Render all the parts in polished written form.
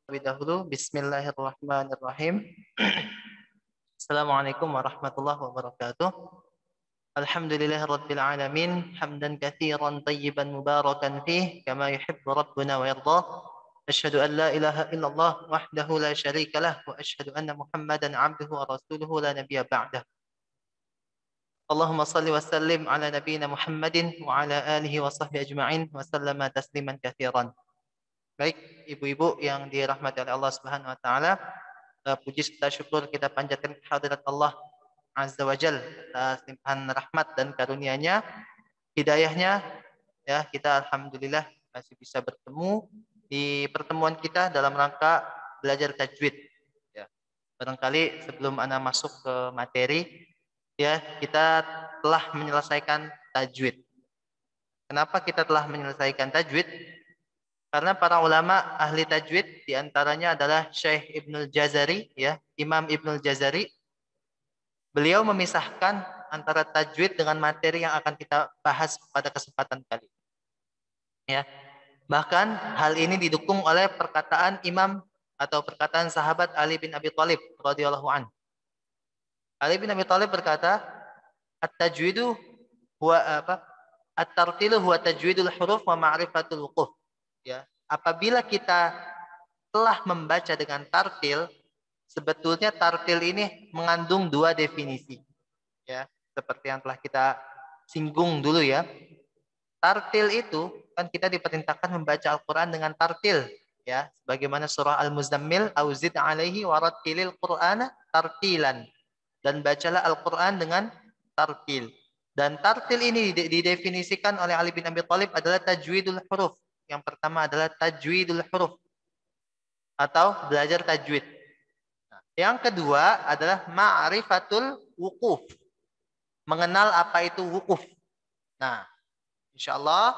Terlebih dahulu, Bismillahirrahmanirrahim. Assalamualaikum warahmatullahi wabarakatuh. Alhamdulillahirabbil alamin, hamdan katsiran tayyiban mubarakan fih, kama yuhibbu rabbuna wa yardah. Asyhadu an la ilaha illallah wahdahu la syarika lah wa asyhadu anna Muhammadan 'abduhu wa rasuluhu la nabiyya ba'dah. Allahumma shalli wa sallim ala nabiyyina Muhammadin wa ala alihi wa sahbihi ajma'in wa sallama tasliman katsiran. Baik, ibu-ibu yang dirahmati oleh Allah Subhanahu wa taala, puji serta syukur kita panjatkan kehadirat Allah Azza wa Jal atas limpahan rahmat dan karunia-Nya, hidayahnya, ya kita alhamdulillah masih bisa bertemu di pertemuan kita dalam rangka belajar tajwid. Ya. Barangkali sebelum Ana masuk ke materi, ya kita telah menyelesaikan tajwid. Kenapa kita telah menyelesaikan tajwid? Karena para ulama ahli tajwid diantaranya adalah Syekh Ibnul Jazari, ya Imam Ibnul Jazari. Beliau memisahkan antara tajwid dengan materi yang akan kita bahas pada kesempatan kali ini. Ya, bahkan hal ini didukung oleh perkataan Imam atau perkataan sahabat Ali bin Abi Thalib radhiyallahu an. Ali bin Abi Thalib berkata, "At-tajwidu huwa apa? At-tartilu huwa tajwidul huruf wa ma'rifatul wuquf." Ya, apabila kita telah membaca dengan tartil, sebetulnya tartil ini mengandung dua definisi. Ya, seperti yang telah kita singgung dulu ya. Tartil itu kan kita diperintahkan membaca Al-Qur'an dengan tartil, ya, sebagaimana surah Al-Muzammil, "Auzid 'alaihi warattilil Qur'ana tartilan." Dan bacalah Al-Qur'an dengan tartil. Dan tartil ini didefinisikan oleh Ali bin Abi Thalib adalah tajwidul huruf. Yang pertama adalah tajwidul huruf atau belajar tajwid. Nah, yang kedua adalah ma'rifatul wuquf. Mengenal apa itu wukuf. Nah, insya Allah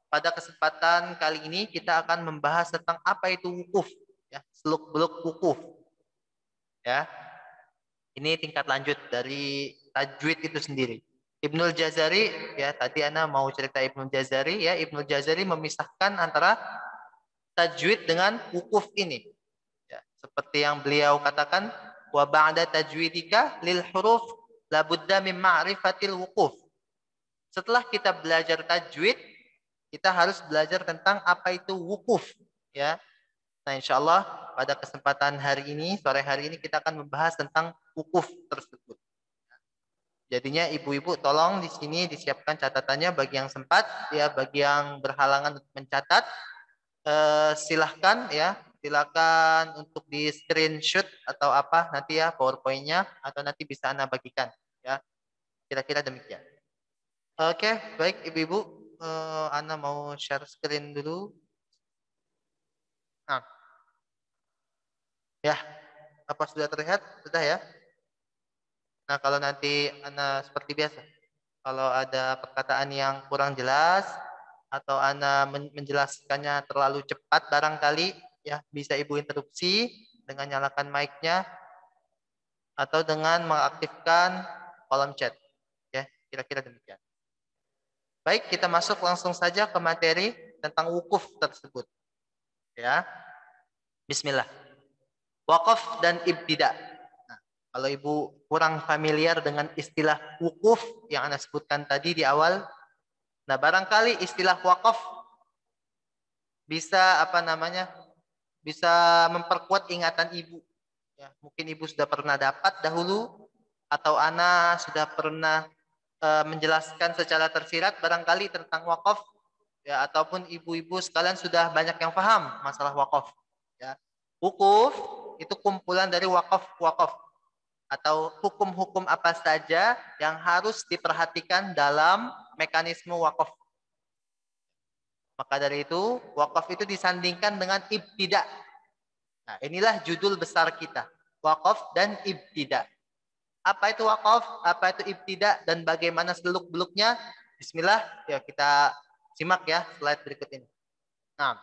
pada kesempatan kali ini kita akan membahas tentang apa itu wukuf. Ya, seluk-beluk wukuf. Ya, ini tingkat lanjut dari tajwid itu sendiri. Ibnul Jazari, ya tadi Ana mau cerita Ibnul Jazari, ya Ibnul Jazari memisahkan antara tajwid dengan wukuf ini. Ya, seperti yang beliau katakan, wa ba'da tajwidika lil huruf labudda min ma'rifatil wukuf. Setelah kita belajar tajwid, kita harus belajar tentang apa itu wukuf, ya. Nah, insya Allah pada kesempatan hari ini, sore hari ini kita akan membahas tentang wukuf tersebut. Jadinya ibu-ibu tolong di sini disiapkan catatannya bagi yang sempat, ya bagi yang berhalangan untuk mencatat, silahkan ya, silakan untuk di screenshot atau apa nanti ya PowerPoint-nya atau nanti bisa Anda bagikan, ya. Kira-kira demikian. Oke, baik ibu-ibu, Ana mau share screen dulu. Nah, ya, apa sudah terlihat? Sudah ya. Nah, kalau nanti Ana seperti biasa, kalau ada perkataan yang kurang jelas atau Ana menjelaskannya terlalu cepat barangkali, ya bisa ibu interupsi dengan nyalakan mic-nya atau dengan mengaktifkan kolom chat. Ya, kira-kira demikian. Baik, kita masuk langsung saja ke materi tentang wukuf tersebut. Ya, Bismillah. Wakaf dan ibtida. Nah, kalau ibu kurang familiar dengan istilah wukuf yang Anda sebutkan tadi di awal, nah barangkali istilah wakaf bisa apa namanya, bisa memperkuat ingatan ibu. Ya, mungkin ibu sudah pernah dapat dahulu atau Ana sudah pernah menjelaskan secara tersirat barangkali tentang wakaf, ya ataupun ibu-ibu sekalian sudah banyak yang paham masalah wakaf. Ya, wukuf itu kumpulan dari wakaf-wakaf atau hukum-hukum apa saja yang harus diperhatikan dalam mekanisme wakaf. Maka dari itu, wakaf itu disandingkan dengan ibtida. Nah, inilah judul besar kita, wakaf dan ibtida. Apa itu wakaf, apa itu ibtida, dan bagaimana seluk-beluknya? Bismillah, ya kita simak ya slide berikut ini. Nah,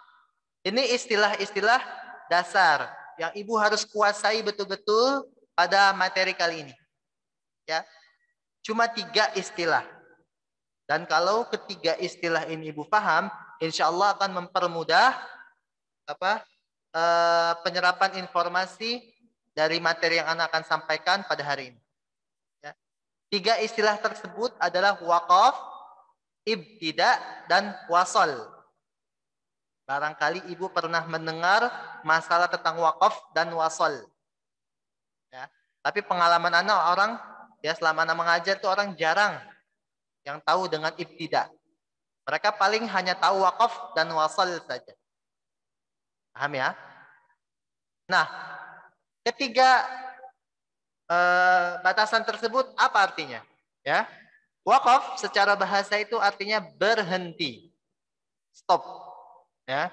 ini istilah-istilah dasar yang ibu harus kuasai betul-betul pada materi kali ini. Ya, cuma 3 istilah. Dan kalau ketiga istilah ini ibu paham, insya Allah akan mempermudah apa penyerapan informasi dari materi yang Ana akan sampaikan pada hari ini. Ya. 3 istilah tersebut adalah wakaf, ibtida, dan wasol. Barangkali ibu pernah mendengar masalah tentang wakaf dan wasol. Ya. Tapi pengalaman Ana orang, ya selama Ana mengajar itu orang jarang yang tahu dengan ibtida. Mereka paling hanya tahu wakaf dan wasol saja. Paham ya? Nah, ketiga batasan tersebut apa artinya? Ya, wakaf secara bahasa itu artinya berhenti, stop. Ya,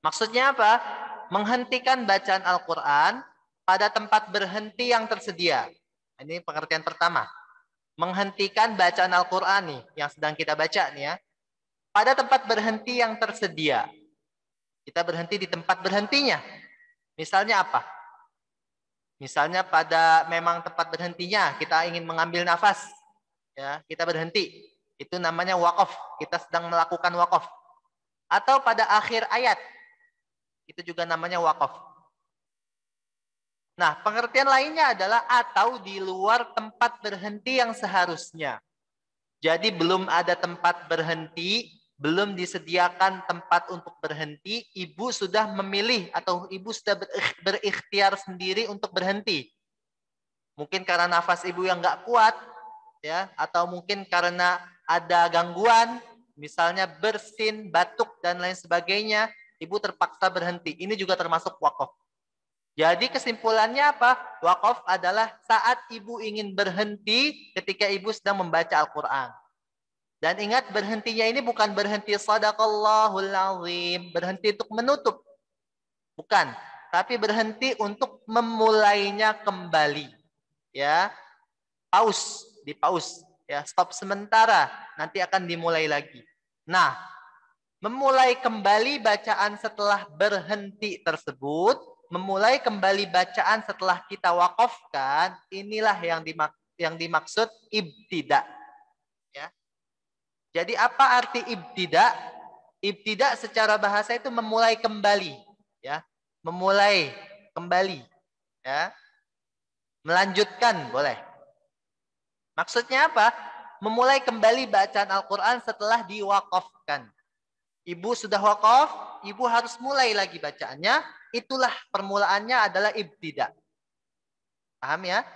maksudnya apa? Menghentikan bacaan Al-Quran pada tempat berhenti yang tersedia. Ini pengertian pertama. Menghentikan bacaan Al-Quran nih, yang sedang kita baca nih ya, pada tempat berhenti yang tersedia. Kita berhenti di tempat berhentinya. Misalnya apa? Misalnya pada memang tempat berhentinya kita ingin mengambil nafas, ya kita berhenti. Itu namanya wakaf. Kita sedang melakukan wakaf. Atau pada akhir ayat, itu juga namanya wakaf. Nah, pengertian lainnya adalah atau di luar tempat berhenti yang seharusnya. Jadi belum ada tempat berhenti, belum disediakan tempat untuk berhenti, ibu sudah memilih atau ibu sudah berikhtiar sendiri untuk berhenti. Mungkin karena nafas ibu yang nggak kuat, ya, atau mungkin karena ada gangguan, misalnya bersin, batuk, dan lain sebagainya, ibu terpaksa berhenti. Ini juga termasuk wakaf. Jadi kesimpulannya apa? Wakaf adalah saat ibu ingin berhenti ketika ibu sedang membaca Al-Quran. Dan ingat, berhentinya ini bukan berhenti sadaqallahul azim, berhenti untuk menutup. Bukan. Tapi berhenti untuk memulainya kembali. Ya, pause, di pause. Ya, stop sementara, nanti akan dimulai lagi. Nah, memulai kembali bacaan setelah berhenti tersebut, memulai kembali bacaan setelah kita wakafkan, inilah yang dimaksud ibtida. Ya. Jadi apa arti ibtida? Ibtida secara bahasa itu memulai kembali, ya. Memulai kembali, ya. Melanjutkan boleh. Maksudnya apa? Memulai kembali bacaan Al-Qur'an setelah diwakafkan. Ibu sudah wakaf, ibu harus mulai lagi bacaannya. Itulah permulaannya adalah ibtida. Paham ya?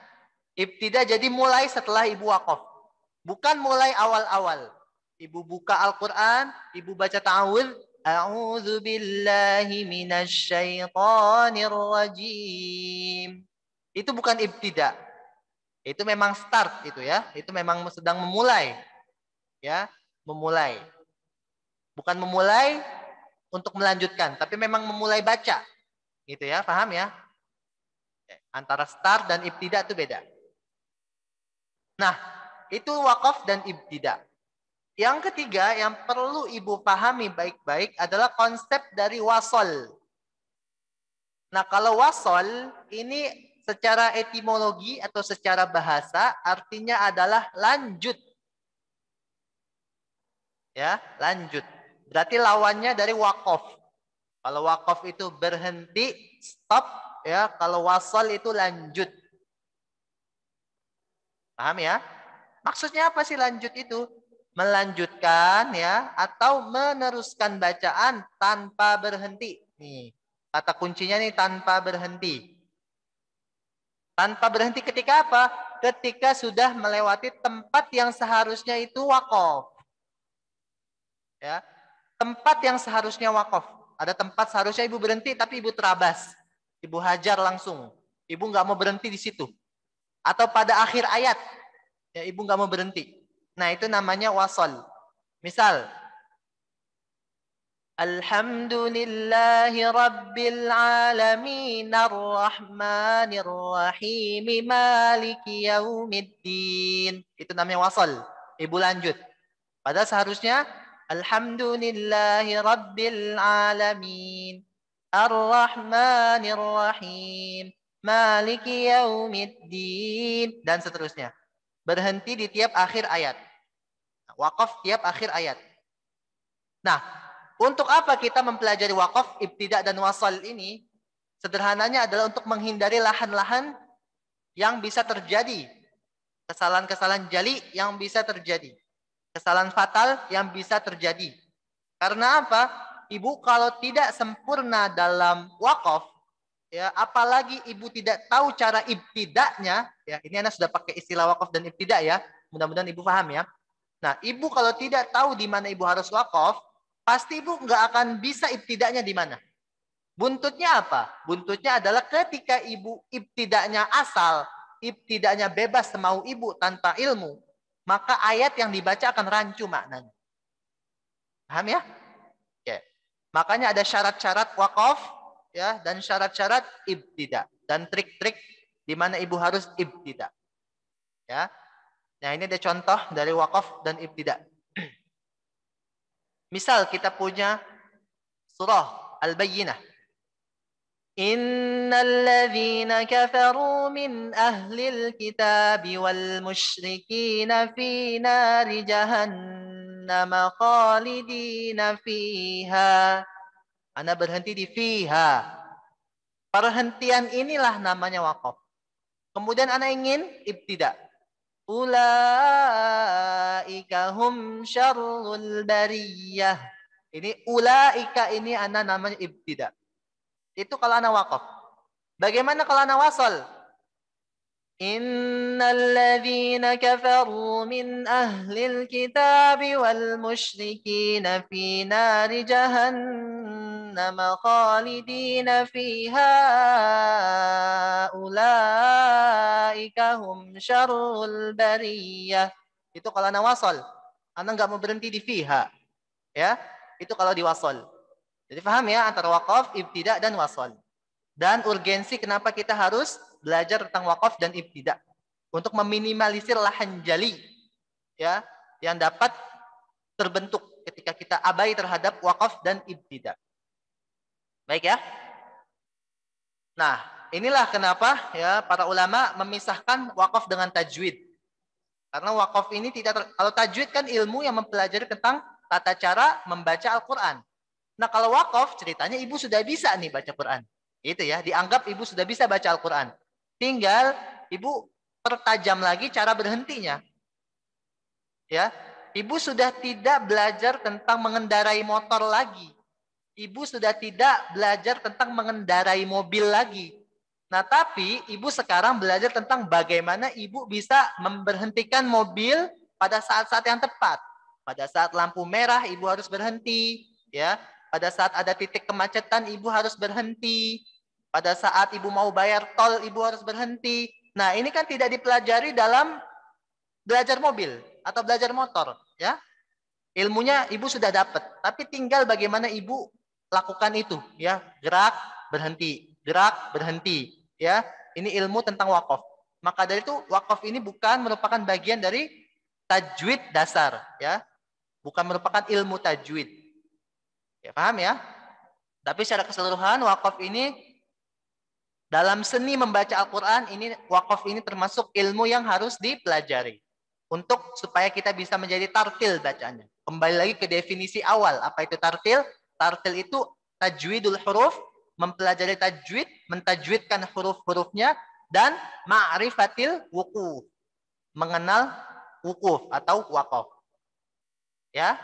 Ibtida jadi mulai setelah ibu wakaf. Bukan mulai awal-awal. Ibu buka Al-Quran, ibu baca ta'awudz. A'udzu billahi minasyaitonir rajim. Itu bukan ibtida. Itu memang start itu ya. Itu memang sedang memulai. Ya, memulai. Bukan memulai untuk melanjutkan, tapi memang memulai baca. Gitu ya, paham ya? Antara start dan ibtida itu beda. Nah, itu wakaf dan ibtida. Yang ketiga yang perlu ibu pahami baik-baik adalah konsep dari wasol. Nah, kalau wasol ini secara etimologi atau secara bahasa artinya adalah lanjut. Ya, lanjut. Berarti lawannya dari wakaf. Kalau wakaf itu berhenti, stop, ya. Kalau wasol itu lanjut. Paham ya? Maksudnya apa sih lanjut itu? Melanjutkan ya atau meneruskan bacaan tanpa berhenti. Nih, kata kuncinya nih tanpa berhenti. Tanpa berhenti ketika apa? Ketika sudah melewati tempat yang seharusnya itu wakaf. Ya. Tempat yang seharusnya wakaf. Ada tempat seharusnya ibu berhenti tapi ibu terabas. Ibu hajar langsung. Ibu nggak mau berhenti di situ. Atau pada akhir ayat. Ya, ibu nggak mau berhenti. Nah, itu namanya wasol. Misal, Alhamdulillahi Rabbil Alamin Ar-Rahmanir Rahim Maliki Yaumiddin. Itu namanya wasol. Ibu lanjut. Padahal seharusnya Alhamdulillahi Rabbil Alamin Ar-Rahmanir Rahim Maliki Yaumiddin. Dan seterusnya. Berhenti di tiap akhir ayat. Wakaf tiap akhir ayat. Nah, untuk apa kita mempelajari wakaf, ibtida dan wasal ini? Sederhananya adalah untuk menghindari lahan-lahan yang bisa terjadi. Kesalahan-kesalahan jali yang bisa terjadi. Kesalahan fatal yang bisa terjadi. Karena apa? Ibu kalau tidak sempurna dalam wakaf, ya, apalagi ibu tidak tahu cara ibtidanya, ya, ini anak sudah pakai istilah wakaf dan ibtida ya. Mudah-mudahan ibu paham ya. Nah, ibu kalau tidak tahu di mana ibu harus wakaf, pasti ibu nggak akan bisa ibtidanya di mana. Buntutnya apa? Buntutnya adalah ketika ibu ibtidanya asal, ibtidanya bebas semau ibu tanpa ilmu, maka ayat yang dibaca akan rancu maknanya. Paham ya? Oke. Makanya ada syarat-syarat wakaf ya dan syarat-syarat ibtida dan trik-trik di mana ibu harus ibtida. Ya. Nah, ini ada contoh dari wakaf dan ibtida. Misal kita punya surah Al-Bayyinah. Innal ladzina kafaru min ahlil kitab wal musyrikin fi nari jahannam khalidina fiha. Anda berhenti di fiha. Perhentian inilah namanya wakaf. Kemudian Anda ingin ibtida. Ulaika hum syarrul bariyah. Ini ulaika ini Anda namanya ibtida. Itu kalau Anda wakaf. Bagaimana kalau Anda wasal? Innal ladzina kafaru min ahlil kitab wal musyrikin fi nari jahannam khalidina fiha ulaika hum syarrul bariyah. Itu kalau Anda wasal. Anda nggak mau berhenti di fiha. Ya, itu kalau diwasal. Jadi paham ya antara wakaf, ibtida dan wasal. Dan urgensi kenapa kita harus belajar tentang wakaf dan ibtida untuk meminimalisir lahan jali ya yang dapat terbentuk ketika kita abai terhadap wakaf dan ibtida. Baik ya. Nah, inilah kenapa ya para ulama memisahkan wakaf dengan tajwid. Karena wakaf ini tidak kalau tajwid kan ilmu yang mempelajari tentang tata cara membaca Al-Qur'an. Nah, kalau wakaf ceritanya ibu sudah bisa nih baca Quran. Itu ya, dianggap ibu sudah bisa baca Al-Quran. Tinggal ibu pertajam lagi cara berhentinya. Ya, ibu sudah tidak belajar tentang mengendarai motor lagi. Ibu sudah tidak belajar tentang mengendarai mobil lagi. Nah, tapi ibu sekarang belajar tentang bagaimana ibu bisa memberhentikan mobil pada saat-saat yang tepat. Pada saat lampu merah ibu harus berhenti, ya. Pada saat ada titik kemacetan ibu harus berhenti. Pada saat ibu mau bayar tol ibu harus berhenti. Nah, ini kan tidak dipelajari dalam belajar mobil atau belajar motor, ya. Ilmunya ibu sudah dapat, tapi tinggal bagaimana ibu lakukan itu, ya. Gerak, berhenti, gerak, berhenti, ya. Ini ilmu tentang wakaf. Maka dari itu wakaf ini bukan merupakan bagian dari tajwid dasar, ya. Bukan merupakan ilmu tajwid. Ya, paham ya? Tapi secara keseluruhan wakaf ini dalam seni membaca Al-Qur'an ini wakaf ini termasuk ilmu yang harus dipelajari untuk supaya kita bisa menjadi tartil bacanya. Kembali lagi ke definisi awal, apa itu tartil? Tartil itu tajwidul huruf, mempelajari tajwid, mentajwidkan huruf-hurufnya dan ma'rifatil wukuf, mengenal wukuf atau wakaf. Ya.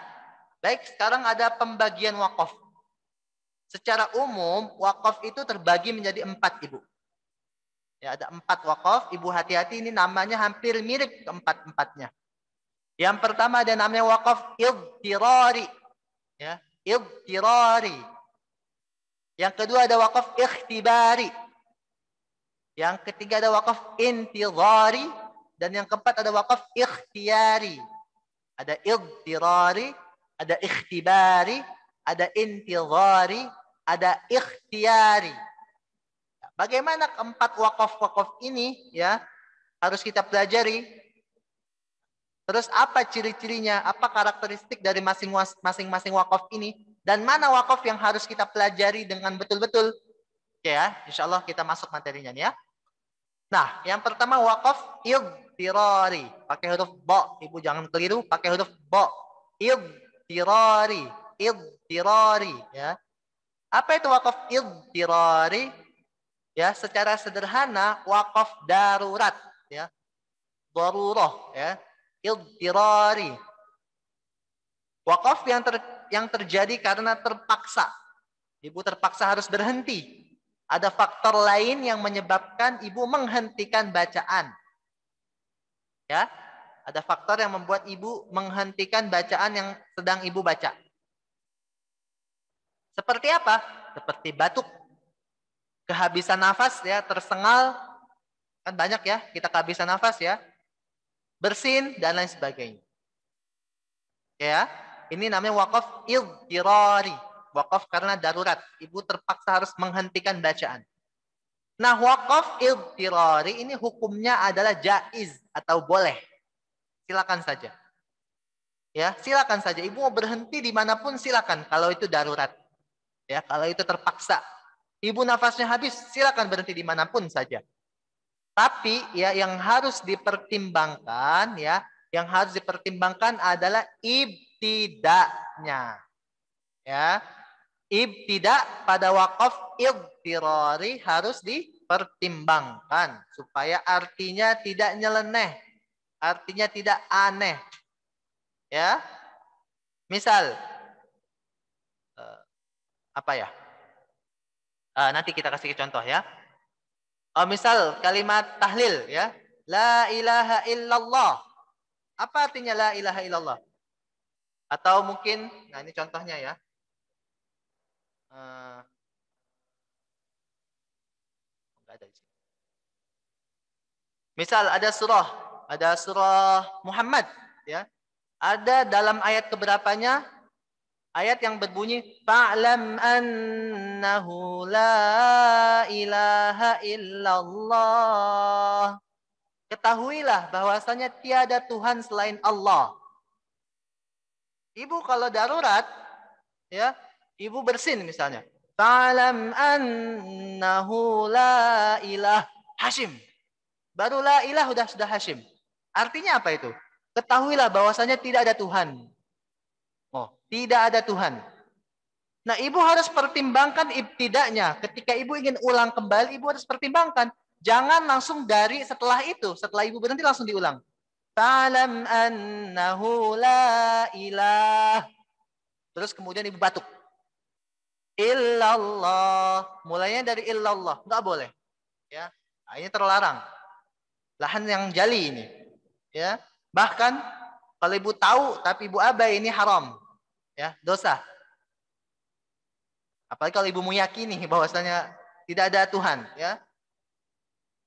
Baik, sekarang ada pembagian wakaf. Secara umum, wakaf itu terbagi menjadi 4, Ibu. Ya, ada 4 wakaf. Ibu hati-hati, ini namanya hampir mirip keempat-empatnya. Yang pertama ada namanya wakaf idtirari. Ya, idtirari. Yang kedua ada wakaf ikhtibari. Yang ketiga ada wakaf intizari. Dan yang keempat ada wakaf ikhtiyari. Ada idtirari, ada ikhtibari, ada intizari, ada ikhtiyari. Bagaimana keempat wakaf-wakaf ini ya harus kita pelajari. Terus apa ciri-cirinya, apa karakteristik dari masing-masing wakaf ini, dan mana wakaf yang harus kita pelajari dengan betul-betul. Oke ya, insya Allah kita masuk materinya nih ya. Nah, yang pertama wakaf idtirari, pakai huruf ba. Ibu jangan keliru, pakai huruf ba. Idtirari. idtirari, ya. Apa itu wakaf idtirari? Ya, secara sederhana wakaf darurat, ya. Darurah, ya. Idtirari. Wakaf yang terjadi karena terpaksa. Ibu terpaksa harus berhenti. Ada faktor lain yang menyebabkan ibu menghentikan bacaan. Ya, ada faktor yang membuat ibu menghentikan bacaan yang sedang ibu baca. Seperti apa? Seperti batuk, kehabisan nafas, ya, tersengal, kan banyak ya kita kehabisan nafas, ya, bersin dan lain sebagainya. Ya, ini namanya wakaf idtirari, wakaf karena darurat. Ibu terpaksa harus menghentikan bacaan. Nah, wakaf idtirari ini hukumnya adalah jaiz atau boleh. Silakan saja. Ya, silakan saja. Ibu mau berhenti dimanapun silakan. Kalau itu darurat, ya, kalau itu terpaksa. Ibu nafasnya habis, silakan berhenti dimanapun saja. Tapi ya yang harus dipertimbangkan, ya, yang harus dipertimbangkan adalah ibtida'nya. Ya, ibtida' pada wakaf idtirari harus dipertimbangkan supaya artinya tidak nyeleneh, artinya tidak aneh. Ya, misal apa ya? Nanti kita kasih contoh, ya. Misal kalimat tahlil, ya. La ilaha illallah. Apa artinya la ilaha illallah? Atau mungkin, nah ini contohnya, ya. Enggak ada di sini. Misal ada surah Muhammad, ya. Ada dalam ayat keberapanya? Ayat yang berbunyi fa'lam annahu la ilaha illallah. Ketahuilah bahwasanya tiada Tuhan selain Allah. Ibu kalau darurat, ya, ibu bersin misalnya. Fa'lam annahu la ilah Hashim. Baru la ilah sudah Hashim. Artinya apa itu? Ketahuilah bahwasanya tidak ada Tuhan. Oh, tidak ada Tuhan. Nah, ibu harus pertimbangkan ibtida'nya. Ketika ibu ingin ulang kembali, ibu harus pertimbangkan. Jangan langsung dari setelah itu. Setelah ibu berhenti langsung diulang. Fa'lam annahu la ilah. Terus kemudian ibu batuk. Illallah. Mulainya dari illallah. Nggak boleh. Ya, nah, ini terlarang. Lahan yang jali ini. Ya, bahkan kalau ibu tahu tapi ibu abai, ini haram. Ya, dosa. Apalagi kalau ibu meyakini bahwasanya tidak ada Tuhan, ya.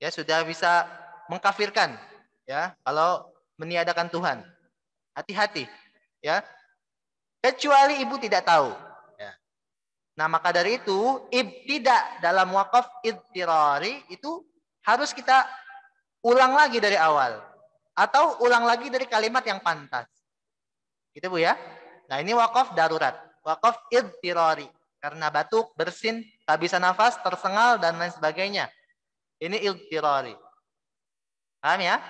Ya, sudah bisa mengkafirkan, ya, kalau meniadakan Tuhan. Hati-hati, ya. Kecuali ibu tidak tahu, ya. Nah, maka dari itu ibtida dalam wakaf idtirari itu harus kita ulang lagi dari awal atau ulang lagi dari kalimat yang pantas. Gitu, Bu, ya. Nah, ini wakaf darurat, wakaf idtirari. Karena batuk, bersin, tak bisa nafas, tersengal, dan lain sebagainya. Ini idtirari. Paham, ya?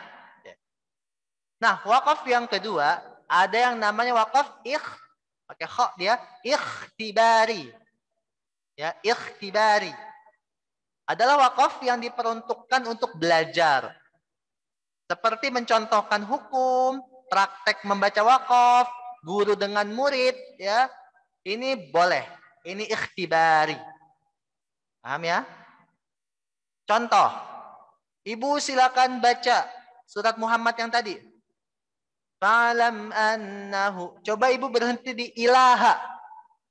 Nah, wakaf yang kedua, ada yang namanya wakaf pakai kha dia, ikhtibari. Ya, ikhtibari. Adalah wakaf yang diperuntukkan untuk belajar. Seperti mencontohkan hukum, praktek membaca wakaf, guru dengan murid, ya. Ini boleh. Ini ikhtibari. Paham, ya? Contoh. Ibu silakan baca surat Muhammad yang tadi. Fa'lam annahu. Coba ibu berhenti di ilaha.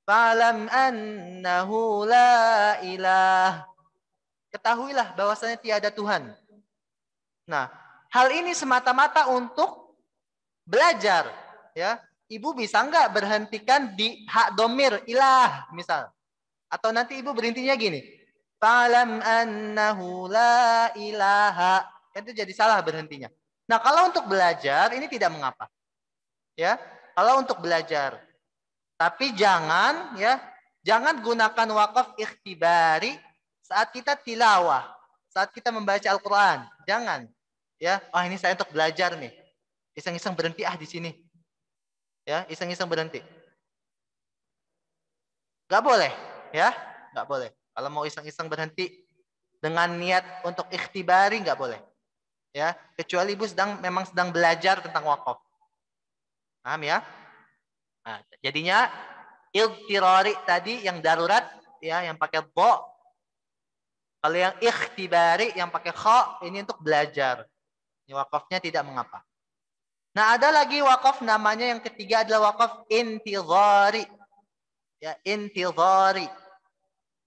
Fa'lam annahu la ilah. Ketahuilah bahwasanya tiada Tuhan. Nah, hal ini semata-mata untuk belajar, ya. Ibu bisa enggak berhentikan di hak domir ilah misal. Atau nanti ibu berhentinya gini. Fa'lam annahu la ilaha. Kan itu jadi salah berhentinya. Nah, kalau untuk belajar ini tidak mengapa. Ya, kalau untuk belajar. Tapi jangan, ya, jangan gunakan wakaf ikhtibari saat kita tilawah, saat kita membaca Al-Qur'an. Jangan. Ya, ini saya untuk belajar nih. Iseng-iseng berhenti di sini. Ya, iseng-iseng berhenti. Nggak boleh, ya, nggak boleh. Kalau mau iseng-iseng berhenti dengan niat untuk ikhtibari nggak boleh, ya. Kecuali ibu memang sedang belajar tentang wakaf, paham ya? Nah, jadinya iltirari tadi yang darurat, ya, yang pakai bo. Kalau yang ikhtibari yang pakai kha ini untuk belajar. Ini wakafnya tidak mengapa. Nah, ada lagi wakaf namanya yang ketiga adalah wakaf intizari. Ya, intizari.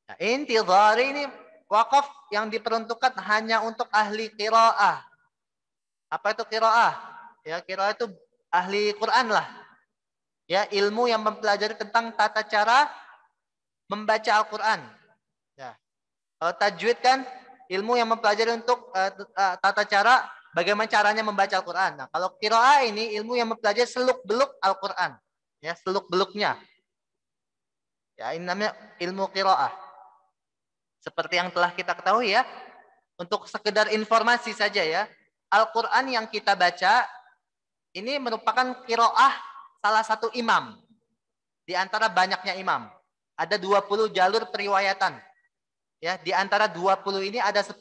Nah, intizari ini wakaf yang diperuntukkan hanya untuk ahli qiraah. Apa itu qiraah? Ya, qiraah itu ahli Quran lah. Ya, ilmu yang mempelajari tentang tata cara membaca Al-Quran. Ya. Kalau tajwid kan ilmu yang mempelajari untuk tata cara bagaimana caranya membaca Al-Quran. Nah, kalau qiraah ini ilmu yang mempelajari seluk-beluk Al-Quran. Ya, seluk-beluknya. Ya, ini namanya ilmu qiraah. Seperti yang telah kita ketahui ya, untuk sekedar informasi saja ya, Al-Quran yang kita baca ini merupakan qiraah salah satu imam di antara banyaknya imam. Ada 20 jalur periwayatan. Ya, di antara 20 ini ada 10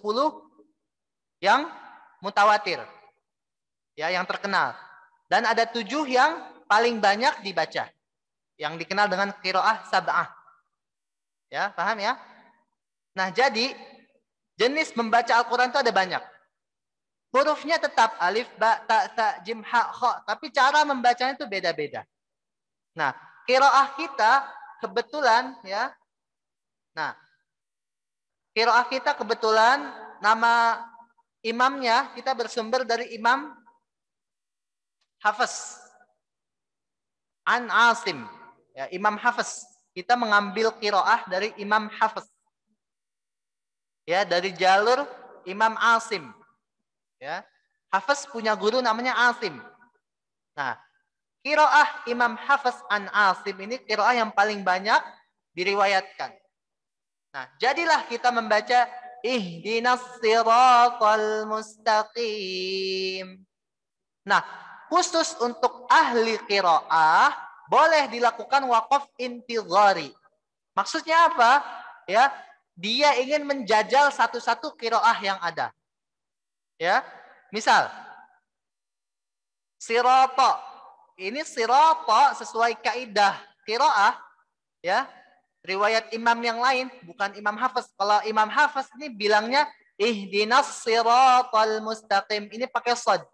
yang mutawatir. Ya, yang terkenal. Dan ada 7 yang paling banyak dibaca. Yang dikenal dengan qiraah sab'ah. Ya, paham ya? Nah, jadi jenis membaca Al-Quran itu ada banyak. Hurufnya tetap alif, ba, ta, sa, jim, ha, kha. Tapi cara membacanya itu beda-beda. Nah, qiraah kita kebetulan ya. Nah, qiraah kita kebetulan nama imamnya kita bersumber dari Imam Hafiz an Asim. Ya, Imam Hafiz. Kita mengambil qiraah dari Imam Hafiz. Ya, dari jalur Imam Asim. Ya. Hafiz punya guru namanya Asim. Nah, qiraah Imam Hafiz an Asim ini qiraah yang paling banyak diriwayatkan. Nah, jadilah kita membaca ihdinas siratal mustaqim. Nah, khusus untuk ahli qiraah boleh dilakukan wakaf intizari. Maksudnya apa? Ya, dia ingin menjajal satu-satu qiraah yang ada. Ya, misal sirata. Ini sirata sesuai kaidah qiraah, ya. Riwayat imam yang lain, bukan Imam Hafiz. Kalau Imam Hafiz ini bilangnya ihdinas siratal mustaqim. Ini pakai shad.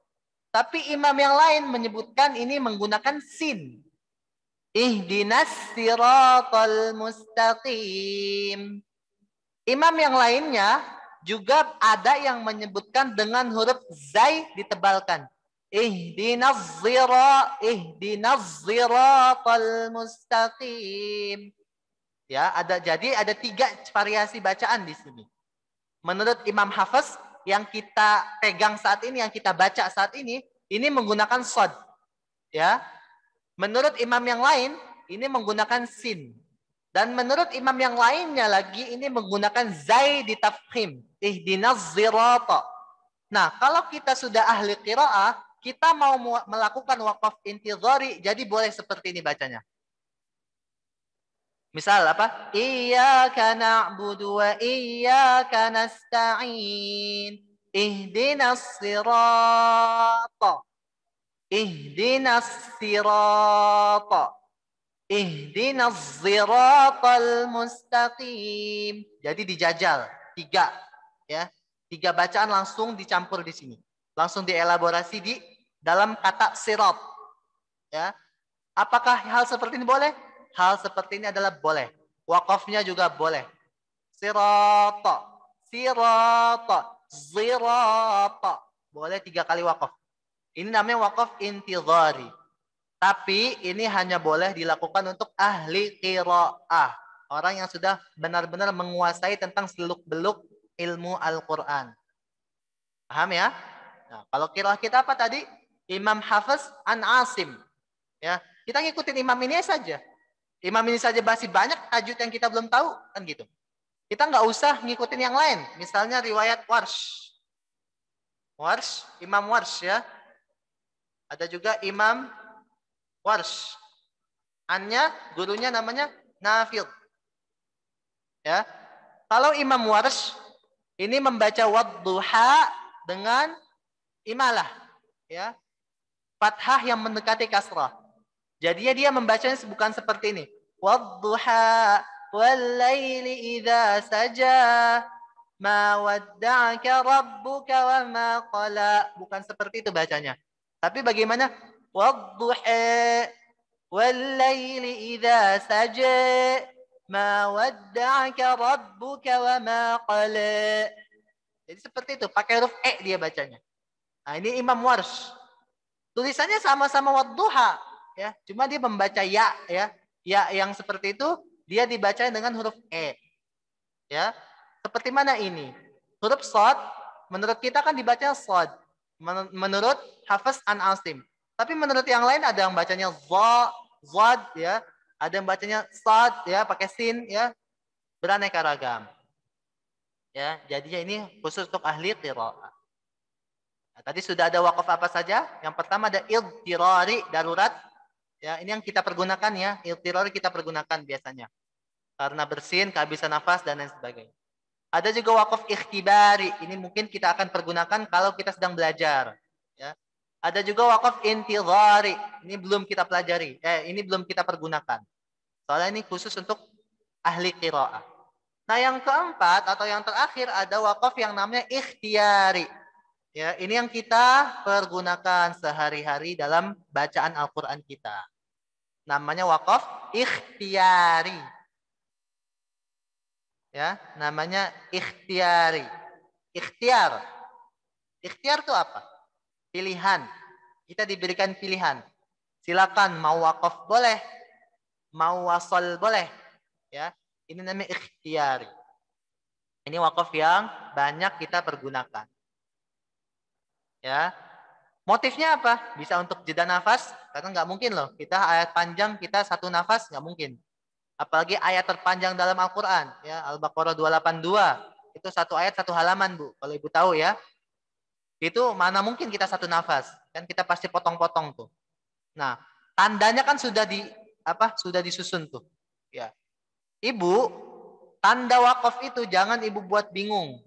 Tapi imam yang lain menyebutkan ini menggunakan sin. Ihdinas siratal mustaqim. Imam yang lainnya juga ada yang menyebutkan dengan huruf zai ditebalkan. Ihdinas siratal mustaqim. Ya, jadi ada 3 variasi bacaan di sini. Menurut Imam Hafiz yang kita pegang saat ini, yang kita baca saat ini menggunakan shad. Ya. Menurut imam yang lain, ini menggunakan sin. Dan menurut imam yang lainnya lagi, ini menggunakan zai di tafkhim. Ihdinas zirata. Nah, kalau kita sudah ahli qiraah, kita mau melakukan wakaf intizari, jadi boleh seperti ini bacanya. Misal apa? Iyyaka na'budu wa iyyaka nasta'in. Ihdinas sirata. Ihdinas sirata. Ihdinas siratal mustaqim. Jadi dijajal 3 ya. 3 bacaan langsung dicampur di sini. Langsung dielaborasi di dalam kata sirat. Ya. Apakah hal seperti ini boleh? Hal seperti ini adalah boleh. Wakafnya juga boleh. Sirata, sirata, zirata. Boleh 3 kali wakaf. Ini namanya wakaf intizari. Tapi ini hanya boleh dilakukan untuk ahli qiraah. Orang yang sudah benar-benar menguasai tentang seluk-beluk ilmu Al-Quran. Paham ya? Nah, kalau qiraah kita apa tadi? Imam Hafiz an Asim. Ya, kita ngikutin imam ini saja. Imam ini saja masih banyak tajwid yang kita belum tahu, kan gitu. Kita nggak usah ngikutin yang lain. Misalnya riwayat Warsh. Warsh, Imam Warsh ya. Ada juga Imam Warsh. Annya, gurunya namanya Nafi'd. Ya. Kalau Imam Warsh ini membaca wadduha dengan imalah, ya. Fathah yang mendekati kasrah. Jadinya dia membacanya bukan seperti ini. Wadduha wal laili idza saja ma wadda'aka rabbuka wa ma qala. Bukan seperti itu bacanya. Tapi bagaimana? Wadduha wal laili idza saja ma wadda'aka rabbuka wa ma qala. Jadi seperti itu, pakai huruf dia bacanya. Nah, ini Imam Warsh. Tulisannya sama-sama wadduha, ya. Cuma dia membaca ya, ya. Ya yang seperti itu dia dibaca dengan huruf ya. Seperti mana ini? Huruf shad menurut kita kan dibaca shad. Menurut Hafiz an Asim. Tapi menurut yang lain ada yang bacanya zad, ya. Ada yang bacanya sad, ya, pakai sin, ya. Beraneka ragam. Ya, jadinya ini khusus untuk ahli qiraah. Nah, tadi sudah ada wakaf apa saja? Yang pertama ada idtirari, darurat. Ya, ini yang kita pergunakan, ya. Idtirari kita pergunakan biasanya. Karena bersin, kehabisan nafas, dan lain sebagainya. Ada juga wakaf ikhtibari. Ini mungkin kita akan pergunakan kalau kita sedang belajar. Ya. Ada juga wakaf intidhari. Ini belum kita pelajari. Ini belum kita pergunakan. Soalnya ini khusus untuk ahli qiraah. Nah, yang keempat atau yang terakhir ada wakaf yang namanya ikhtiyari. Ya, ini yang kita pergunakan sehari-hari dalam bacaan Al-Quran kita. Namanya wakaf ikhtiyari. Ya, namanya ikhtiyari. Ikhtiar. Ikhtiar itu apa? Pilihan. Kita diberikan pilihan. Silakan mau wakaf boleh, mau wasal boleh. Ya, ini namanya ikhtiyari. Ini wakaf yang banyak kita pergunakan. Ya, motifnya apa? Bisa untuk jeda nafas, karena nggak mungkin loh. Kita ayat panjang, kita satu nafas, nggak mungkin. Apalagi ayat terpanjang dalam Al-Quran. Ya, Al-Baqarah 282. Itu satu ayat, satu halaman, Bu. Kalau Ibu tahu ya. Itu mana mungkin kita satu nafas. Kan kita pasti potong-potong tuh. Nah, tandanya kan sudah disusun tuh. Ya. Ibu, tanda wakaf itu jangan Ibu buat bingung.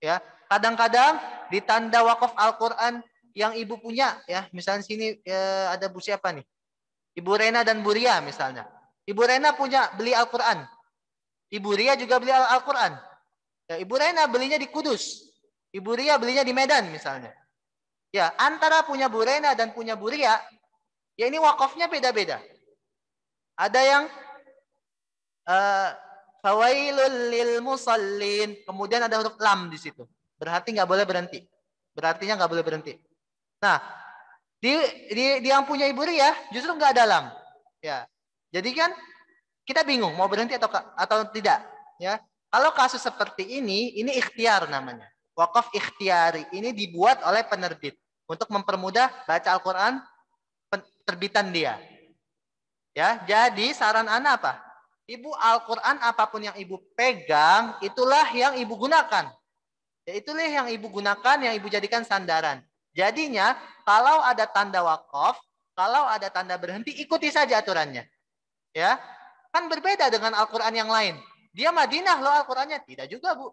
Ya, kadang-kadang di tanda wakaf Al-Quran yang Ibu punya, ya, misalnya sini ada Bu siapa nih? Ibu Rena dan Bu Ria misalnya. Ibu Rena beli Al-Quran. Ibu Ria juga beli Al-Quran. Ya, Ibu Rena belinya di Kudus. Ibu Ria belinya di Medan misalnya. Ya, antara punya Bu Rena dan punya Bu Ria, ya ini wakafnya beda-beda. Ada yang fawailul lil musallin, kemudian ada huruf lam di situ. Berarti nggak boleh berhenti. Berartinya nggak boleh berhenti. Nah, di yang punya Ibu Ria justru nggak ada lam. Ya, jadi kan kita bingung mau berhenti atau tidak. Ya, kalau kasus seperti ini ikhtiar namanya. Wakaf ikhtiari ini dibuat oleh penerbit untuk mempermudah baca Al-Quran terbitan dia. Ya, jadi saran Anda apa? Ibu Al-Quran apapun yang Ibu pegang, itulah yang Ibu gunakan. Ya, itulah yang Ibu gunakan, yang Ibu jadikan sandaran. Jadinya, kalau ada tanda wakaf, kalau ada tanda berhenti, ikuti saja aturannya. Ya, kan berbeda dengan Al-Quran yang lain. Dia Madinah loh Al-Qurannya. Tidak juga, Bu.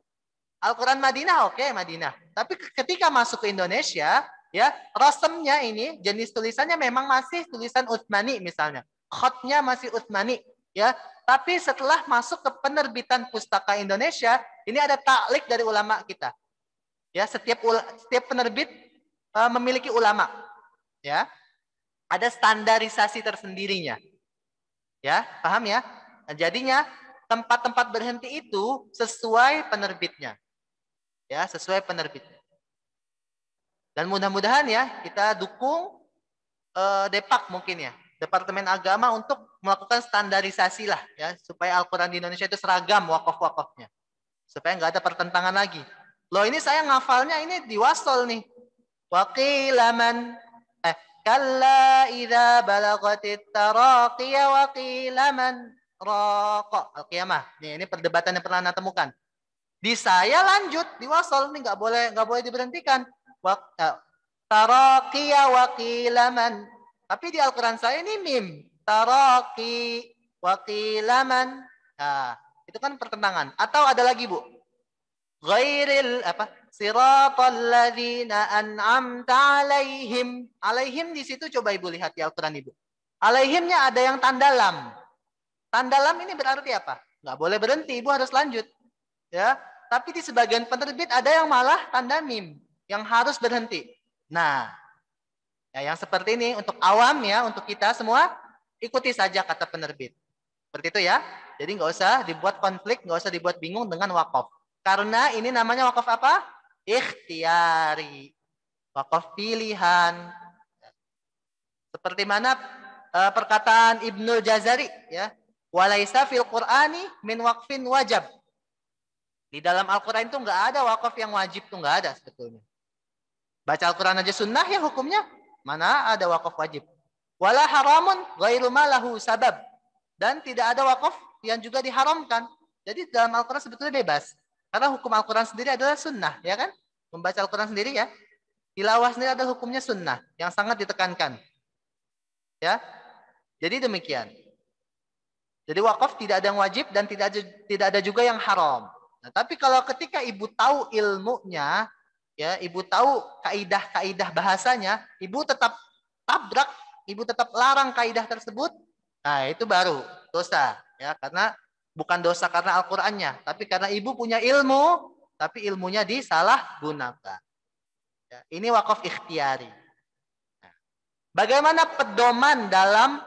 Al-Quran Madinah, oke, Madinah. Tapi ketika masuk ke Indonesia, ya, rasemnya ini, jenis tulisannya memang masih tulisan Utsmani misalnya. Khotnya masih Utsmani, ya. Tapi setelah masuk ke penerbitan Pustaka Indonesia, ini ada taklik dari ulama kita. Ya, setiap penerbit memiliki ulama, ya. Ada standarisasi tersendirinya. Ya, paham ya? Nah, jadinya tempat-tempat berhenti itu sesuai penerbitnya. Ya, sesuai penerbitnya. Dan mudah-mudahan ya kita dukung Depak mungkin ya, Departemen Agama untuk melakukan standarisasi lah ya, supaya Al-Quran di Indonesia itu seragam wakaf-wakafnya. Supaya nggak ada pertentangan lagi. Loh ini saya ngafalnya ini di wasol nih. Waqilaman kalla idza balagatit taraqiya waqilaman raqa. Al-Qiyamah. Ini perdebatan yang pernah Anda temukan. Di saya lanjut di wasol ini nggak boleh diberhentikan. Taraqiya waqilaman. Tapi di Al-Quran saya ini mim. Taraqi waqilaman. Nah, itu itu kan pertentangan. Atau ada lagi, Bu. Ghairil apa? Siratal ladzina an'amta alaihim. Alaihim di situ coba Ibu lihat di Al-Qur'an Ibu. Alaihimnya ada yang tanda lam. Tanda lam ini berarti apa? Nggak boleh berhenti, Ibu harus lanjut. Ya, tapi di sebagian penerbit ada yang malah tanda mim yang harus berhenti. Nah, ya, yang seperti ini untuk awam ya, untuk kita semua ikuti saja kata penerbit. Seperti itu ya. Jadi nggak usah dibuat konflik, nggak usah dibuat bingung dengan wakaf. Karena ini namanya wakaf apa? Ikhtiari. Wakaf pilihan. Seperti mana perkataan Ibnu Jazari ya. Walaisa fil Qur'ani min waqfin wajab. Di dalam Al-Quran itu nggak ada wakaf yang wajib, tuh nggak ada sebetulnya. Baca Al-Quran aja sunnah ya hukumnya. Mana ada wakaf wajib. Wala haramun ghairu ma lahu sabab. Dan tidak ada wakaf yang juga diharamkan. Jadi dalam Al-Quran sebetulnya bebas. Karena hukum Al-Quran sendiri adalah sunnah, ya kan? Membaca Al-Quran sendiri ya. Tilawah sendiri ada hukumnya sunnah yang sangat ditekankan. Ya. Jadi demikian. Jadi wakaf tidak ada yang wajib dan tidak ada juga yang haram. Nah, tapi kalau ketika ibu tahu ilmunya, ya, ibu tahu kaidah-kaidah bahasanya, ibu tetap tabrak, ibu tetap larang kaidah tersebut, nah itu baru dosa, ya, karena bukan dosa karena Al-Qur'annya, tapi karena ibu punya ilmu, tapi ilmunya disalahgunakan. Ya, ini wakaf ikhtiari. Nah, bagaimana pedoman dalam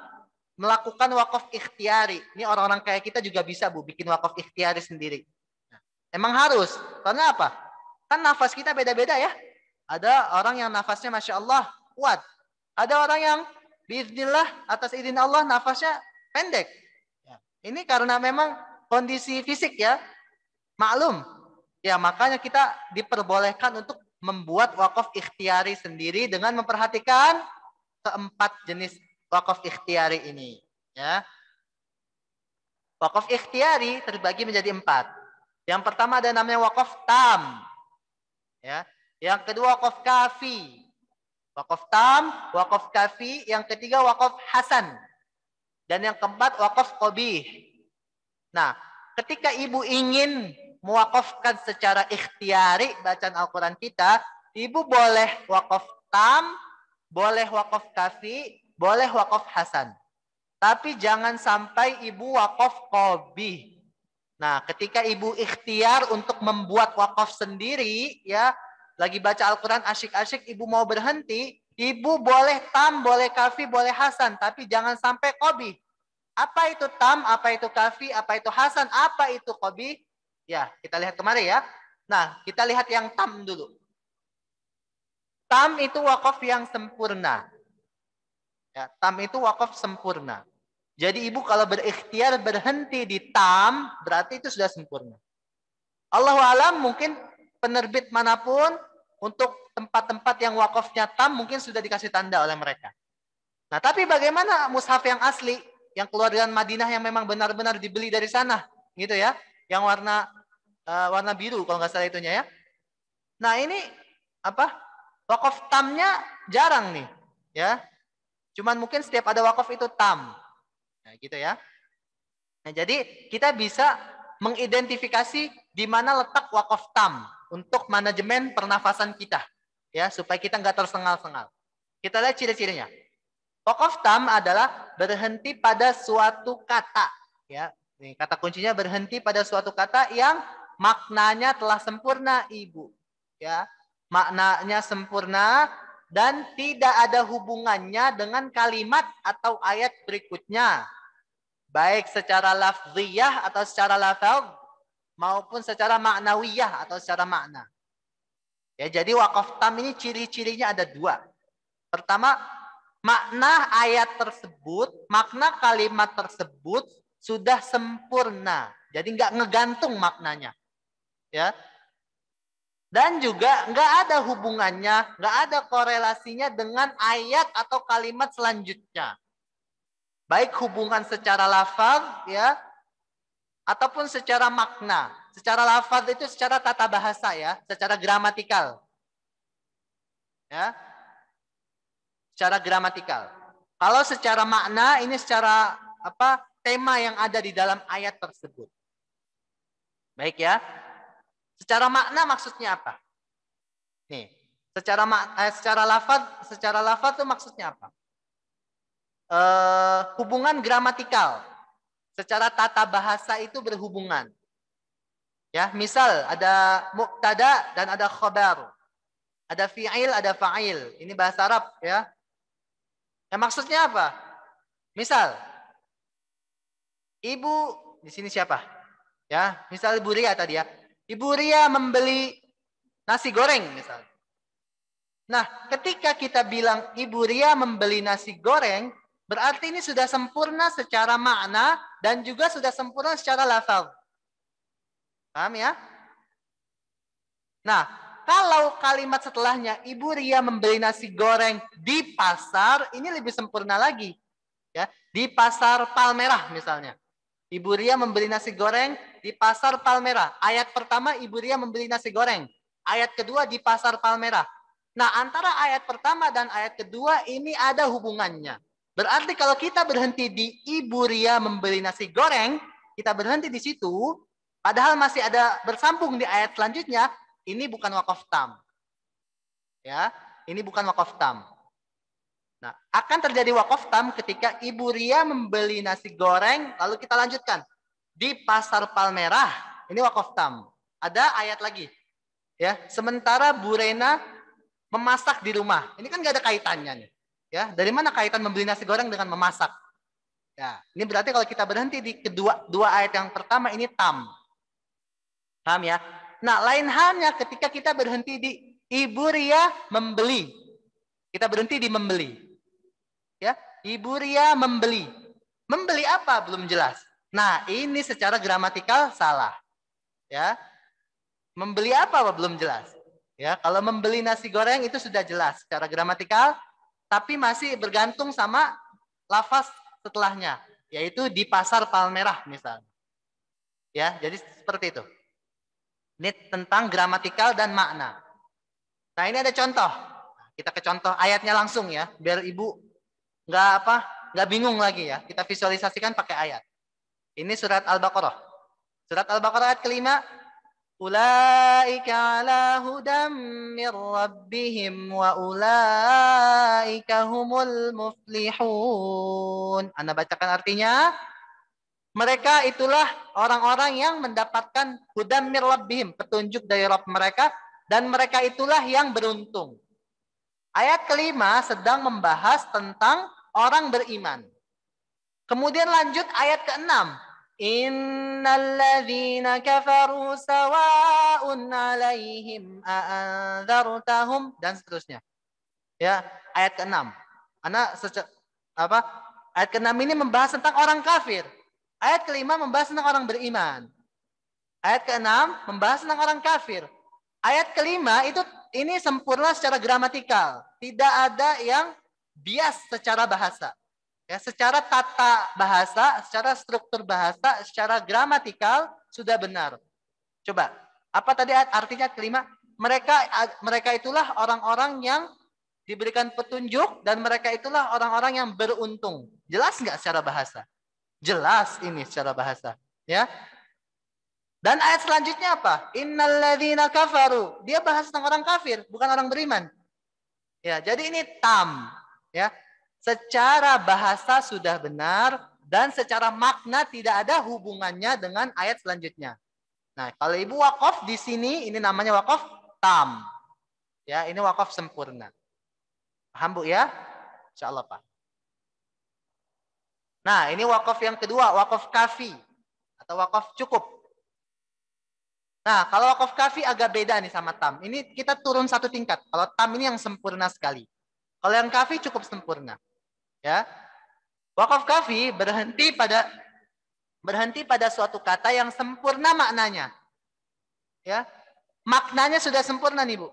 melakukan wakaf ikhtiari? Ini orang-orang kayak kita juga bisa, Bu, bikin wakaf ikhtiari sendiri. Nah, emang harus. Karena apa? Kan nafas kita beda-beda ya. Ada orang yang nafasnya Masya Allah kuat. Ada orang yang biiznillah atas izin Allah nafasnya pendek. Ya. Ini karena memang kondisi fisik ya. Maklum. Ya, makanya kita diperbolehkan untuk membuat wakaf ikhtiari sendiri dengan memperhatikan keempat jenis wakaf ikhtiari ini, ya. Wakaf ikhtiari terbagi menjadi 4. Yang pertama ada namanya wakaf tam, ya. Yang kedua wakaf kafi, wakaf tam, wakaf kafi. Yang ketiga wakaf hasan, dan yang keempat wakaf qabih. Nah, ketika ibu ingin mewakafkan secara ikhtiari bacaan Al-Quran kita, ibu boleh wakaf tam, boleh wakaf kafi, boleh wakaf hasan. Tapi jangan sampai ibu wakaf qabih. Nah, ketika ibu ikhtiar untuk membuat wakaf sendiri, ya, lagi baca Al-Quran asyik-asyik, ibu mau berhenti, ibu boleh tam, boleh kafi, boleh hasan, tapi jangan sampai qabih. Apa itu tam, apa itu kafi, apa itu hasan, apa itu qabih? Ya, kita lihat kemarin ya. Nah, kita lihat yang tam dulu. Tam itu wakaf yang sempurna. Ya, tam itu wakaf sempurna. Jadi ibu kalau berikhtiar berhenti di tam, berarti itu sudah sempurna. Allahu alam, mungkin penerbit manapun untuk tempat-tempat yang wakafnya tam mungkin sudah dikasih tanda oleh mereka. Nah, tapi bagaimana mushaf yang asli, yang keluar dari Madinah, yang memang benar-benar dibeli dari sana, gitu ya, yang warna biru kalau nggak salah itunya ya. Nah, ini apa? Wakaf tamnya jarang nih, ya. Cuman mungkin setiap ada wakaf itu tam. Nah, gitu ya. Nah, jadi kita bisa mengidentifikasi di mana letak wakaf tam untuk manajemen pernafasan kita, ya, supaya kita nggak tersengal-sengal. Kita lihat ciri-cirinya. Wakaf tam adalah berhenti pada suatu kata, ya. Nih, kata kuncinya berhenti pada suatu kata yang maknanya telah sempurna, Ibu, ya. Maknanya sempurna dan tidak ada hubungannya dengan kalimat atau ayat berikutnya, baik secara lafziyah atau secara lafaz maupun secara maknawiyah atau secara makna. Ya, jadi wakaf tam ini ciri-cirinya ada 2. Pertama, makna ayat tersebut, makna kalimat tersebut sudah sempurna. Jadi nggak ngegantung maknanya. Ya. Dan juga nggak ada hubungannya, nggak ada korelasinya dengan ayat atau kalimat selanjutnya. Baik hubungan secara lafaz, ya, ataupun secara makna. Secara lafaz itu secara tata bahasa, ya, secara gramatikal. Ya. Secara gramatikal. Kalau secara makna, ini secara apa? Tema yang ada di dalam ayat tersebut. Baik ya. Secara makna maksudnya apa? Nih, secara lafaz itu maksudnya apa? Hubungan gramatikal. Secara tata bahasa itu berhubungan. Ya, misal ada mubtada dan ada khabar. Ada fi'il, ada fa'il. Ini bahasa Arab ya. Yang maksudnya apa? Misal, ibu di sini siapa? Ya, misal Ibu Ria tadi ya. Ibu Ria membeli nasi goreng misal. Nah, ketika kita bilang Ibu Ria membeli nasi goreng, berarti ini sudah sempurna secara makna dan juga sudah sempurna secara lafaz. Paham ya? Nah, kalau kalimat setelahnya Ibu Ria membeli nasi goreng di pasar, ini lebih sempurna lagi. Ya, di pasar Palmerah misalnya. Ibu Ria membeli nasi goreng di pasar Palmerah. Ayat pertama Ibu Ria membeli nasi goreng. Ayat kedua di pasar Palmerah. Nah, antara ayat pertama dan ayat kedua ini ada hubungannya. Berarti kalau kita berhenti di Ibu Ria membeli nasi goreng, kita berhenti di situ, padahal masih ada bersambung di ayat selanjutnya, ini bukan wakaf tam. Ya, ini bukan wakaf tam. Nah, akan terjadi wakaf tam ketika Ibu Ria membeli nasi goreng, lalu kita lanjutkan. Di pasar Palmerah, ini wakaf tam. Ada ayat lagi. Ya, sementara Bu Rena memasak di rumah. Ini kan gak ada kaitannya nih. Ya, dari mana kaitan membeli nasi goreng dengan memasak? Ya, ini berarti kalau kita berhenti di dua ayat yang pertama ini tam. Paham ya? Nah, lain halnya ketika kita berhenti di Ibu Ria membeli. Kita berhenti di membeli. Ya, Ibu Ria membeli. Membeli apa? Belum jelas. Nah, ini secara gramatikal salah. Ya. Membeli apa? Belum jelas. Ya, kalau membeli nasi goreng itu sudah jelas secara gramatikal, tapi masih bergantung sama lafaz setelahnya, yaitu di pasar Palmerah misalnya. Ya, jadi seperti itu. Ini tentang gramatikal dan makna. Nah, ini ada contoh. Kita ke contoh ayatnya langsung ya, biar Ibu nggak bingung lagi ya. Kita visualisasikan pakai ayat. Ini surat Al-Baqarah. Surat Al-Baqarah ayat kelima. Ulaika ala hudam min rabbihim wa ulaika humul muflihun. Anda bacakan artinya. Mereka itulah orang-orang yang mendapatkan hudam min rabbihim, petunjuk dari Rabb mereka, dan mereka itulah yang beruntung. Ayat kelima sedang membahas tentang orang beriman. Kemudian lanjut ayat keenam. Innalladzina kafaru sawa'un 'alaihim a'andzartahum, dan seterusnya. Ya, ayat keenam. Ayat keenam ini membahas tentang orang kafir. Ayat kelima membahas tentang orang beriman. Ayat keenam membahas tentang orang kafir. Ayat kelima ini sempurna secara gramatikal. Tidak ada yang bias secara bahasa. Ya, secara tata bahasa, secara struktur bahasa, secara gramatikal sudah benar. Coba, apa tadi artinya kelima? Mereka itulah orang-orang yang diberikan petunjuk dan mereka itulah orang-orang yang beruntung. Jelas nggak secara bahasa? Jelas ini secara bahasa. Ya. Dan ayat selanjutnya apa? Innalladzina kafaru. Dia bahas tentang orang kafir, bukan orang beriman. Ya, jadi ini tam. Ya. Secara bahasa sudah benar dan secara makna tidak ada hubungannya dengan ayat selanjutnya. Nah, kalau Ibu wakaf di sini ini namanya wakaf tam. Ya, ini wakaf sempurna. Paham Bu ya? Insyaallah Pak. Nah, ini wakaf yang kedua, wakaf kafi atau wakaf cukup. Nah, kalau wakaf kafi agak beda nih sama tam. Ini kita turun satu tingkat. Kalau tam ini yang sempurna sekali. Kalau yang kafi cukup sempurna. Ya, wakaf kafi berhenti pada suatu kata yang sempurna maknanya. Ya, maknanya sudah sempurna nih Bu.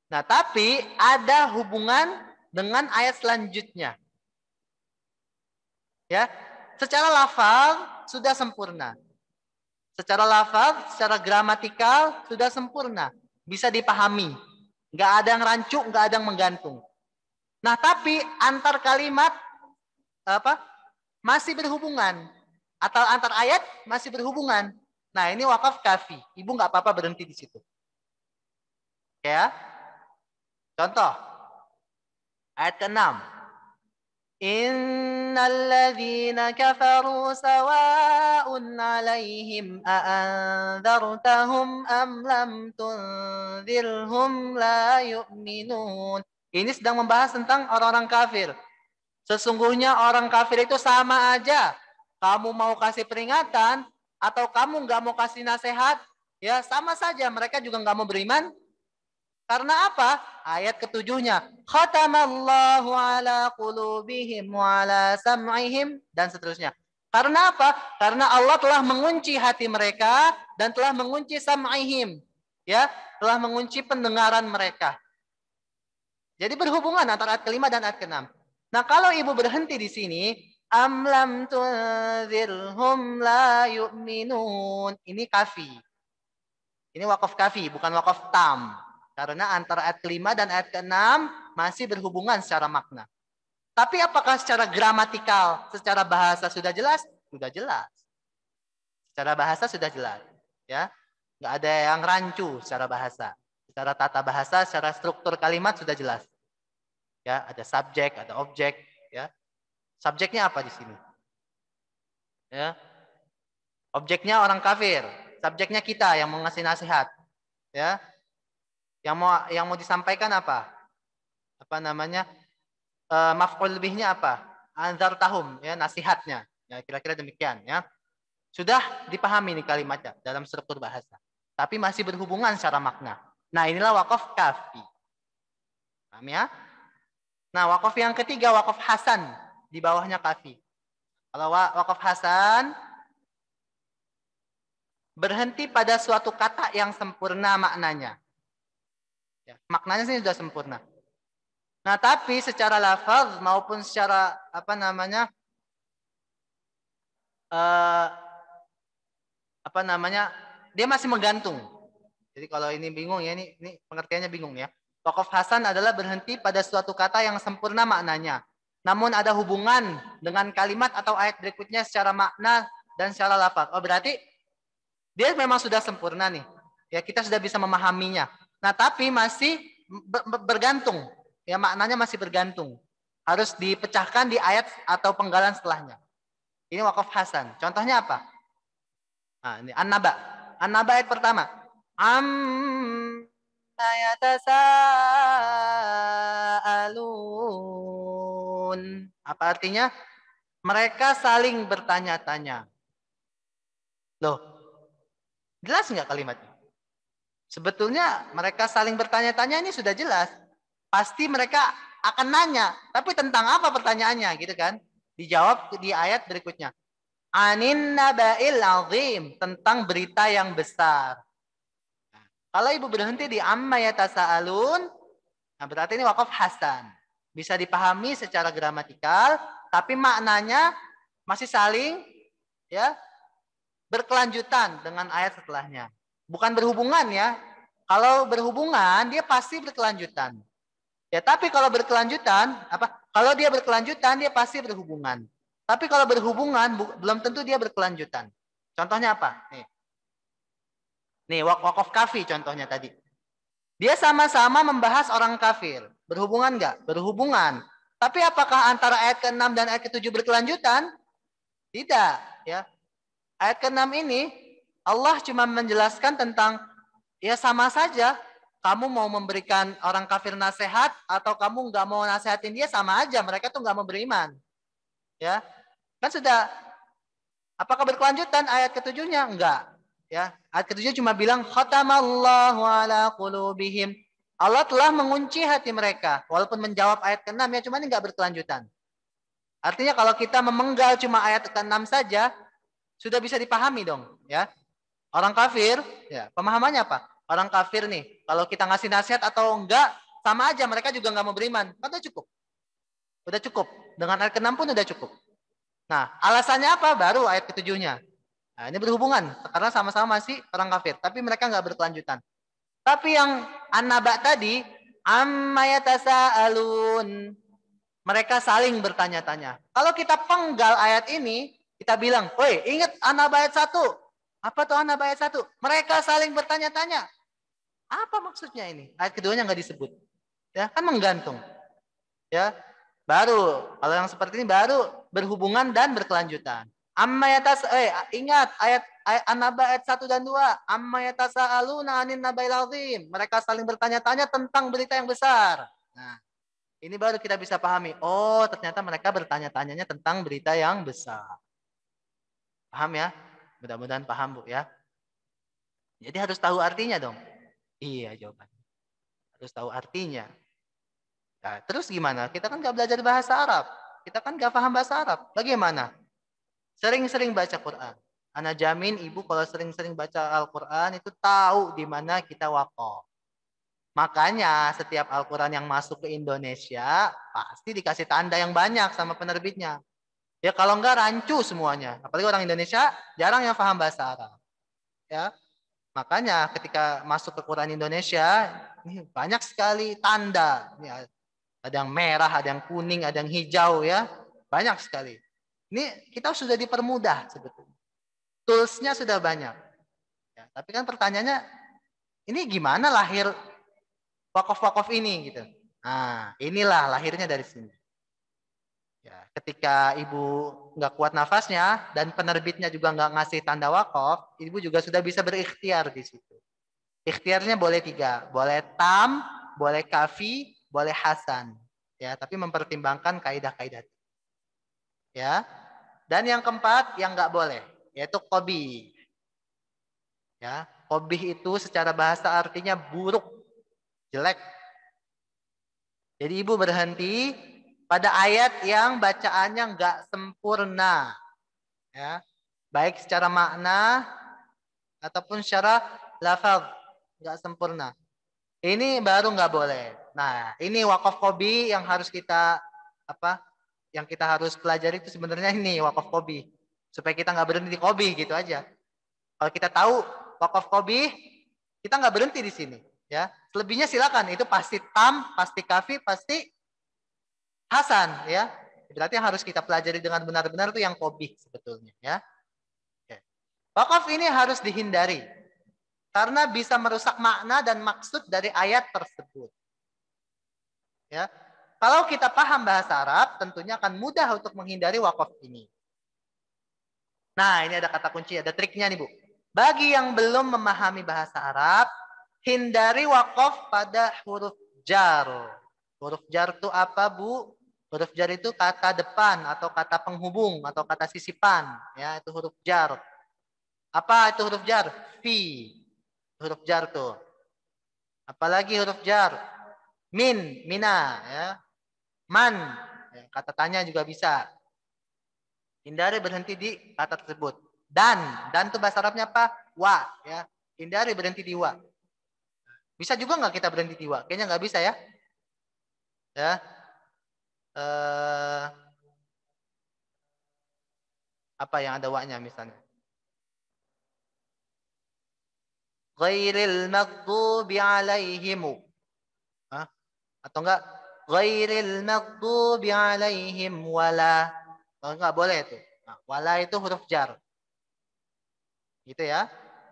Nah, tapi ada hubungan dengan ayat selanjutnya. Ya, secara lafaz sudah sempurna. Secara lafaz, secara gramatikal sudah sempurna, bisa dipahami. Nggak ada yang rancu, nggak ada yang menggantung. Nah, tapi antar kalimat masih berhubungan, atau antar ayat masih berhubungan. Nah, ini wakaf kafi. Ibu nggak apa-apa berhenti di situ. Ya. Contoh. Ayat ke-6. Innalladzina kafaru sawa'un 'alaihim a'anzartahum am lam tunzirhum la yu'minun. Ini sedang membahas tentang orang-orang kafir. Sesungguhnya orang kafir itu sama aja. Kamu mau kasih peringatan atau kamu nggak mau kasih nasihat, ya sama saja. Mereka juga nggak mau beriman. Karena apa? Ayat ketujuhnya. Khatamallahu ala qulubihim wa ala sam'ihim. Dan seterusnya. Karena apa? Karena Allah telah mengunci hati mereka dan telah mengunci sam'ihim. Ya, telah mengunci pendengaran mereka. Jadi berhubungan antara ayat kelima dan ayat keenam. Nah, kalau ibu berhenti di sini, am lam tunzirhum la yu'minun. Ini kafi. Ini wakaf kafi, bukan wakaf tam. Karena antara ayat kelima dan ayat keenam masih berhubungan secara makna. Tapi apakah secara gramatikal, secara bahasa sudah jelas? Sudah jelas. Secara bahasa sudah jelas. Ya, nggak ada yang rancu secara bahasa. Secara tata bahasa, secara struktur kalimat sudah jelas. Ya, ada subjek, ada objek. Ya, subjeknya apa di sini? Ya, objeknya orang kafir. Subjeknya kita yang mau ngasih nasihat. Ya, yang mau disampaikan apa? Apa namanya? Maf'ul bihnya apa? Anzar tahum, ya, nasihatnya. Ya, kira-kira demikian, ya. Sudah dipahami nih kalimatnya dalam struktur bahasa. Tapi masih berhubungan secara makna. Nah, inilah wakaf kafi. Paham ya? Nah, wakaf yang ketiga, wakaf hasan. Di bawahnya kafi. Kalau wakaf hasan, berhenti pada suatu kata yang sempurna maknanya. Ya, maknanya sih sudah sempurna. Nah, tapi secara lafaz maupun secara dia masih menggantung. Jadi kalau ini bingung ya, ini pengertiannya bingung ya. Wakaf hasan adalah berhenti pada suatu kata yang sempurna maknanya. Namun ada hubungan dengan kalimat atau ayat berikutnya secara makna dan secara lafaz. Oh, berarti dia memang sudah sempurna nih. Ya, kita sudah bisa memahaminya. Nah, tapi masih bergantung. Ya, maknanya masih bergantung. Harus dipecahkan di ayat atau penggalan setelahnya. Ini wakaf hasan. Contohnya apa? Nah, ini An-Naba. An-Naba ayat pertama. Amma yatasaalun. Apa artinya? Mereka saling bertanya-tanya. Loh, jelas nggak kalimatnya? Sebetulnya mereka saling bertanya-tanya ini sudah jelas. Pasti mereka akan nanya. Tapi tentang apa pertanyaannya gitu kan? Dijawab di ayat berikutnya. Anin naba'il azim. Tentang berita yang besar. Nah, kalau ibu berhenti di amma yatasa'alun. Nah, berarti ini wakaf hasan. Bisa dipahami secara gramatikal. Tapi maknanya masih saling ya berkelanjutan dengan ayat setelahnya. Bukan berhubungan ya. Kalau berhubungan dia pasti berkelanjutan. Ya, tapi kalau berkelanjutan Kalau dia berkelanjutan dia pasti berhubungan. Tapi kalau berhubungan belum tentu dia berkelanjutan. Contohnya apa? Nih wakaf kafi contohnya tadi. Dia sama-sama membahas orang kafir. Berhubungan nggak? Berhubungan. Tapi apakah antara ayat ke-6 dan ayat ke-7 berkelanjutan? Tidak, ya. Ayat ke-6 ini Allah cuma menjelaskan tentang ya sama saja. Kamu mau memberikan orang kafir nasihat atau kamu nggak mau nasihatin dia sama aja. Mereka tuh nggak mau beriman. Ya, kan sudah. Apakah berkelanjutan ayat ketujuhnya? Enggak. Ya, ayat ketujuh cuma bilang khatamallahu ala qulubihim. Allah telah mengunci hati mereka. Walaupun menjawab ayat ke-6 ya, cuma ini nggak berkelanjutan. Artinya kalau kita memenggal cuma ayat ke-6 saja, sudah bisa dipahami dong, ya. Orang kafir, ya, pemahamannya apa? Orang kafir nih, kalau kita ngasih nasihat atau enggak, sama aja mereka juga nggak mau beriman. Kan udah cukup. Udah cukup. Dengan ayat ke-6 pun udah cukup. Nah, alasannya apa? Baru ayat ke-7-nya. Nah, ini berhubungan karena sama-sama masih orang kafir, tapi mereka nggak berkelanjutan. Tapi yang An-Naba tadi, amma yatasaalun. Mereka saling bertanya-tanya. Kalau kita penggal ayat ini, kita bilang, "Woi, ingat An-Naba ayat 1. Apa tuh An-Naba ayat 1? Mereka saling bertanya-tanya. Apa maksudnya ini? Ayat keduanya nggak disebut. Ya, kan menggantung. Ya, baru kalau yang seperti ini baru berhubungan dan berkelanjutan. Ingat ayat An-Naba ayat 1 dan 2. Amma yatasaaluna 'anin nabail azim. Mereka saling bertanya-tanya tentang berita yang besar. Nah, ini baru kita bisa pahami. Oh, ternyata mereka bertanya-tanyanya tentang berita yang besar. Paham ya? Mudah-mudahan paham, Bu ya. Jadi harus tahu artinya dong. Iya, jawabannya. Harus tahu artinya. Nah, terus gimana? Kita kan nggak belajar bahasa Arab. Kita kan nggak paham bahasa Arab. Bagaimana? Sering-sering baca Quran. Ana jamin ibu kalau sering-sering baca Al-Quran itu tahu di mana kita wakaf. Makanya setiap Al-Quran yang masuk ke Indonesia pasti dikasih tanda yang banyak sama penerbitnya. Ya kalau enggak rancu semuanya. Apalagi orang Indonesia jarang yang paham bahasa Arab. Ya, makanya ketika masuk ke Quran Indonesia ini banyak sekali tanda. Ini ada yang merah, ada yang kuning, ada yang hijau ya. Banyak sekali. Ini kita sudah dipermudah sebetulnya. Toolsnya sudah banyak. Ya, tapi kan pertanyaannya, ini gimana lahir wakaf-wakaf ini gitu. Nah, inilah lahirnya dari sini. Ya, ketika ibu nggak kuat nafasnya dan penerbitnya juga nggak ngasih tanda wakaf, ibu juga sudah bisa berikhtiar di situ. Ikhtiarnya boleh 3, boleh tam, boleh kafi, boleh hasan. Ya, tapi mempertimbangkan kaidah-kaidah. Ya, dan yang keempat yang nggak boleh, yaitu qabih. Ya, qabih itu secara bahasa artinya buruk, jelek. Jadi ibu berhenti pada ayat yang bacaannya nggak sempurna, ya, baik secara makna ataupun secara lafaz nggak sempurna. Ini baru nggak boleh. Nah, ini wakaf qobi yang harus kita apa? Yang kita harus pelajari itu sebenarnya ini wakaf qobi supaya kita nggak berhenti di qobi gitu aja. Kalau kita tahu wakaf qobi, kita nggak berhenti di sini, ya. Selebihnya silakan. Itu pasti tam, pasti kafi, pasti hasan, ya. Berarti yang harus kita pelajari dengan benar-benar itu yang qobi sebetulnya, ya. Wakaf ini harus dihindari karena bisa merusak makna dan maksud dari ayat tersebut. Ya. Kalau kita paham bahasa Arab, tentunya akan mudah untuk menghindari wakaf ini. Nah, ini ada kata kunci, ada triknya nih, Bu. Bagi yang belum memahami bahasa Arab, hindari wakaf pada huruf jar. Huruf jar itu apa, Bu? Huruf jar itu kata depan atau kata penghubung atau kata sisipan, ya, itu huruf jar. Apa itu huruf jar? Fi. Huruf jar tuh. Apalagi huruf jar? Min, mina, ya. Man, ya, kata tanya juga bisa. Hindari berhenti di kata tersebut. Dan itu bahasa Arabnya apa? Wa, ya. Hindari berhenti di wa. Bisa juga nggak kita berhenti di wa? Kayaknya nggak bisa ya. Ya. Apa yang ada wa-nya misalnya? Ghairil maghdubi alaihimu. Hah? Atau enggak? Ghairil maghdubi alaihim wala. Oh, enggak boleh itu. Nah, wala itu huruf jar. Gitu ya.